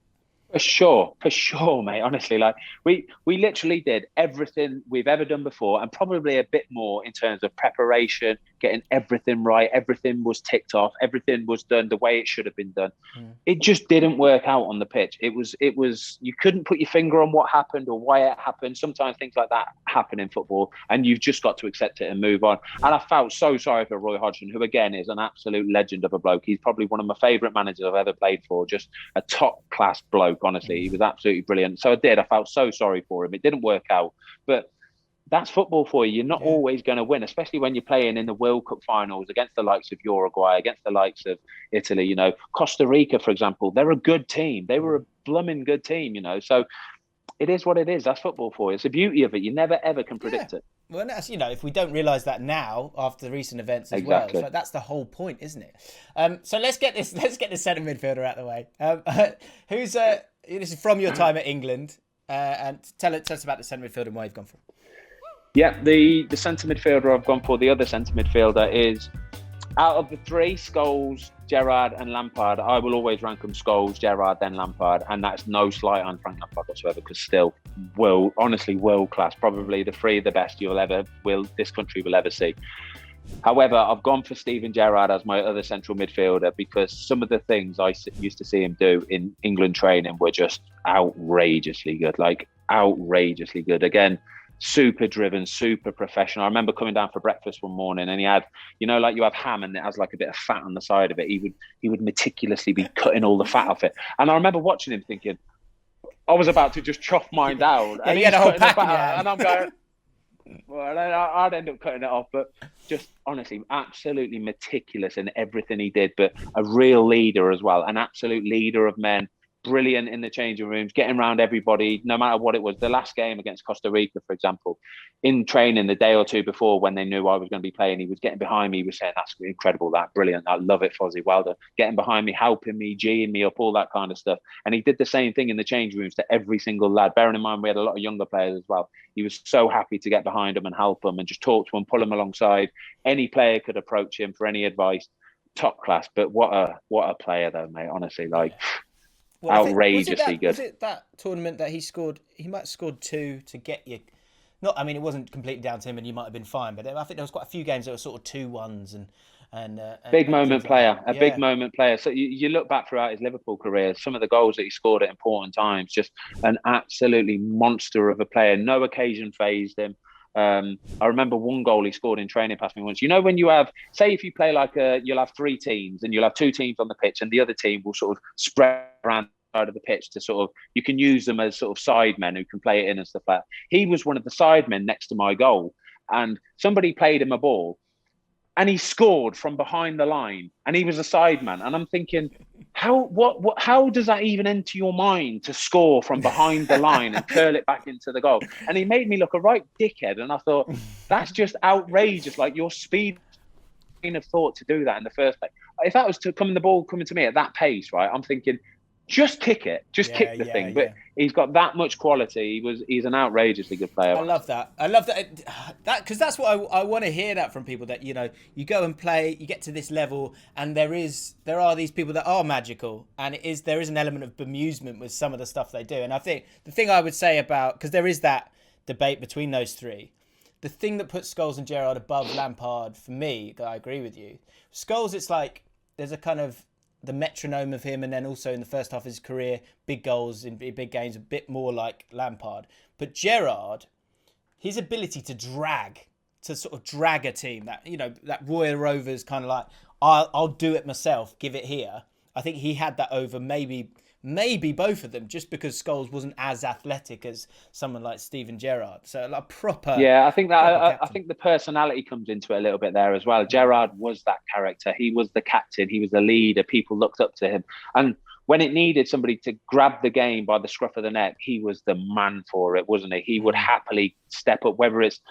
Speaker 2: For sure, mate. Honestly, like we literally did everything we've ever done before, and probably a bit more in terms of preparation, getting everything right. Everything was ticked off. Everything was done the way it should have been done. It just didn't work out on the pitch. It was. You couldn't put your finger on what happened or why it happened. Sometimes things like that happen in football, and you've just got to accept it and move on. And I felt so sorry for Roy Hodgson, who again is an absolute legend of a bloke. He's probably one of my favourite managers I've ever played for. Just a top class bloke. Honestly, he was absolutely brilliant. So I felt so sorry for him. It didn't work out, but that's football for you. You're not always going to win, especially when you're playing in the World Cup finals against the likes of Uruguay, against the likes of Italy. Costa Rica, for example, they're a good team. They were a blooming good team. So it is what it is. That's football for you. It's the beauty of it. You never ever can predict it.
Speaker 1: Well, that's, if we don't realise that now after the recent events as well, it's like, that's the whole point, isn't it? So let's get the centre midfielder out of the way. Who's this is from your time at England, and tell us about the centre midfielder and why you've gone for.
Speaker 2: Yeah, the centre midfielder I've gone for, the other centre midfielder is, out of the three, Scholes, Gerrard and Lampard, I will always rank them Scholes, Gerrard, then Lampard. And that's no slight on Frank Lampard whatsoever, because still, honestly, world class. Probably the best this country will ever see. However, I've gone for Steven Gerrard as my other central midfielder because some of the things I used to see him do in England training were just outrageously good, like outrageously good. Again, super driven, super professional. I remember coming down for breakfast one morning and he had, like you have ham and it has like a bit of fat on the side of it. He would meticulously be cutting all the fat off it. And I remember watching him thinking, I was about to just chop mine down.
Speaker 1: And he had a whole pack in hand.
Speaker 2: And I'm going, well, I'd end up cutting it off, but just honestly, absolutely meticulous in everything he did, but a real leader as well, an absolute leader of men, brilliant in the changing rooms, getting around everybody, no matter what it was. The last game against Costa Rica, for example, in training the day or two before when they knew I was going to be playing, he was getting behind me, he was saying, that's incredible, that brilliant, I love it, Fozzie, well done. Getting behind me, helping me, G'ing me up, all that kind of stuff. And he did the same thing in the change rooms to every single lad. Bearing in mind, we had a lot of younger players as well. He was so happy to get behind them and help them and just talk to them, pull them alongside. Any player could approach him for any advice. Top class. But what a player though, mate, honestly, like... Well, outrageously good.
Speaker 1: Was it that tournament that he scored? He might have scored 2 to get you. Not, I mean, it wasn't completely down to him, and you might have been fine. But I think there was quite a few games that were sort of 2-1s and
Speaker 2: big moment player, a big moment player. So you look back throughout his Liverpool career, some of the goals that he scored at important times, just an absolutely monster of a player. No occasion fazed him. I remember one goal he scored in training past me once. When you have, say, if you play you'll have 3 teams and you'll have 2 teams on the pitch and the other team will sort of spread around the side of the pitch to sort of, you can use them as sort of side men who can play it in and stuff like that. He was one of the side men next to my goal and somebody played him a ball and he scored from behind the line and he was a side man. And I'm thinking, how does that even enter your mind to score from behind the line and curl it back into the goal? And he made me look a right dickhead. And I thought, that's just outrageous. Like your speed of thought to do that in the first place. If that was the ball coming to me at that pace, right, I'm thinking, just kick it, kick the thing. But he's got that much quality. He's an outrageously good player.
Speaker 1: I love that. That because that's what I want to hear that from people, that you go and play, you get to this level, and there are these people that are magical, and there is an element of bemusement with some of the stuff they do. And I think the thing I would say about, because there is that debate between those three, the thing that puts Scholes and Gerrard above Lampard for me, that I agree with you, Scholes, it's like there's a kind of the metronome of him, and then also in the first half of his career, big goals in big games, a bit more like Lampard. But Gerrard, his ability to sort of drag a team, that Royal Rovers kind of like, I'll do it myself, give it here. I think he had that over maybe both of them, just because Scholes wasn't as athletic as someone like Steven Gerrard. So like proper.
Speaker 2: Yeah, I think that I think the personality comes into it a little bit there as well. Gerrard was that character. He was the captain. He was the leader. People looked up to him. And when it needed somebody to grab the game by the scruff of the neck, he was the man for it, wasn't he? He would happily step up, whether it's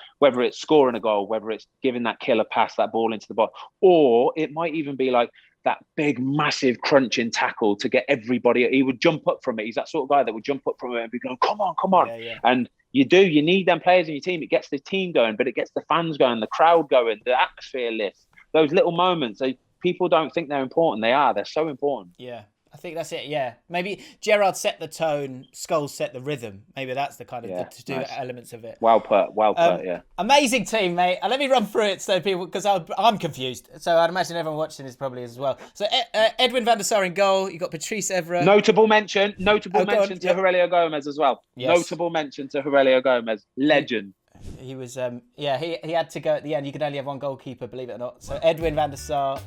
Speaker 2: scoring a goal, whether it's giving that killer pass, that ball into the box, or it might even be like that big, massive crunching tackle to get everybody. He would jump up from it. He's that sort of guy that would jump up from it and be going, come on. Yeah. And you need them players in your team. It gets the team going, but it gets the fans going, the crowd going, the atmosphere lifts. Those little moments, people don't think they're important. They are. They're so important.
Speaker 1: Yeah. I think that's it, yeah. Maybe Gerrard set the tone, Scholes set the rhythm. Maybe that's the kind of nice elements of it.
Speaker 2: Well put, yeah.
Speaker 1: Amazing team, mate. Let me run through it so people, because I'm confused. So I'd imagine everyone watching this probably as well. So Edwin Van Der Sar in goal. You got Patrice Evra.
Speaker 2: Notable mention to Aurelio Gomez as well. Yes. Notable mention to Aurelio Gomez. Legend.
Speaker 1: He was, he had to go at the end. You could only have one goalkeeper, believe it or not. So Edwin Van Der Sar,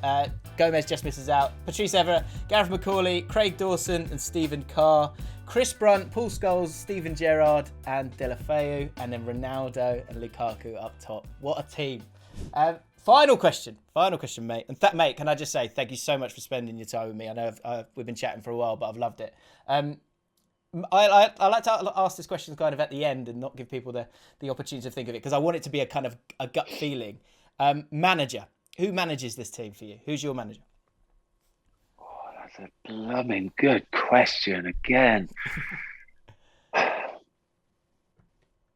Speaker 1: Gomez just misses out. Patrice Evra, Gareth Mcauley, Craig Dawson and Stephen Carr. Chris Brunt, Paul Scholes, Steven Gerrard and Delofeu. And then Ronaldo and Lukaku up top. What a team. Final question, mate. And mate, can I just say thank you so much for spending your time with me. I know we've been chatting for a while, but I've loved it. I like to ask this question kind of at the end and not give people the opportunity to think of it, because I want it to be a kind of a gut feeling. Manager. Who manages this team for you? Who's your manager?
Speaker 2: Oh, that's a blooming good question again.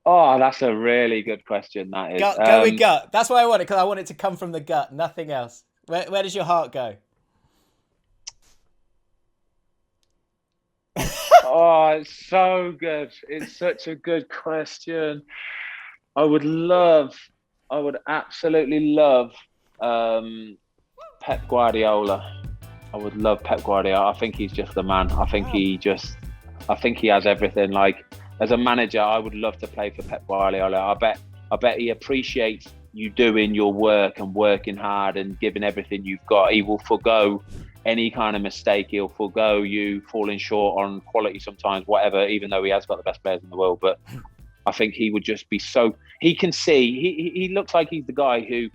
Speaker 2: Oh, that's a really good question, that is.
Speaker 1: Go with gut. That's why I want it, because I want it to come from the gut, nothing else. Where does your heart go?
Speaker 2: Oh, it's so good. It's such a good question. I would absolutely love Pep Guardiola. I would love Pep Guardiola. I think he's just the man. I think he has everything. Like, as a manager, I would love to play for Pep Guardiola. I bet he appreciates you doing your work and working hard and giving everything you've got. He will forgo any kind of mistake. He'll forgo you falling short on quality sometimes, whatever, even though he has got the best players in the world. But I think he would just be so... He can see... He looks like he's the guy who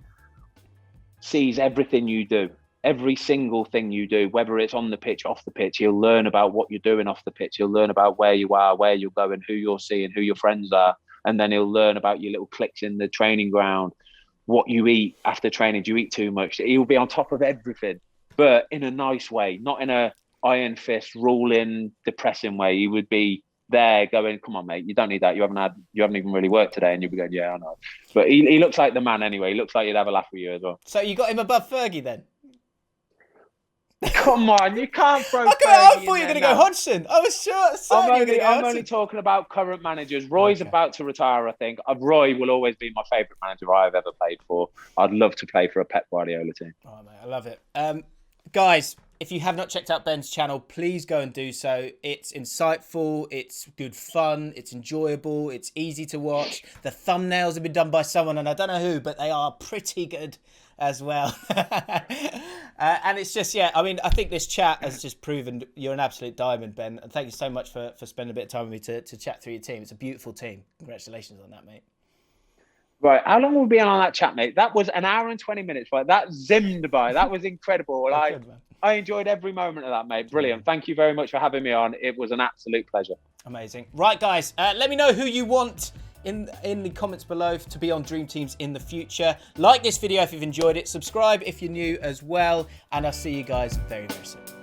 Speaker 2: sees everything you do. Every single thing you do, whether it's on the pitch, off the pitch, he'll learn about what you're doing off the pitch. He'll learn about where you are, where you're going, who you're seeing, who your friends are. And then he'll learn about your little cliques in the training ground, what you eat after training. Do you eat too much? He'll be on top of everything, but in a nice way, not in a iron fist, ruling, depressing way. He would be there going, come on, mate, you don't need that. You haven't even really worked today. And you'll be going, yeah, I know. But he looks like the man anyway. He looks like he'd have a laugh with you as well.
Speaker 1: So you got him above Fergie then?
Speaker 2: Come on, you can't throw Fergie
Speaker 1: I thought you were going to
Speaker 2: now.
Speaker 1: go Hodgson. I was sure.
Speaker 2: I'm only talking about current managers. Roy's about to retire, I think. Roy will always be my favourite manager I've ever played for. I'd love to play for a Pep Guardiola team.
Speaker 1: Oh, mate, I love it. Guys, if you have not checked out Ben's channel, please go and do so. It's insightful, it's good fun, it's enjoyable, it's easy to watch. The thumbnails have been done by someone, and I don't know who, but they are pretty good as well. And it's just, yeah, I mean, I think this chat has just proven you're an absolute diamond, Ben. And thank you so much for spending a bit of time with me to chat through your team. It's a beautiful team. Congratulations on that, mate.
Speaker 2: Right, how long have we been on that chat, mate? That was an hour and 20 minutes, right? That zimmed by. That was incredible. I enjoyed every moment of that, mate. Brilliant. Thank you very much for having me on. It was an absolute pleasure.
Speaker 1: Amazing. Right, guys, let me know who you want in the comments below to be on Dream Teams in the future. Like this video if you've enjoyed it. Subscribe if you're new as well. And I'll see you guys very, very soon.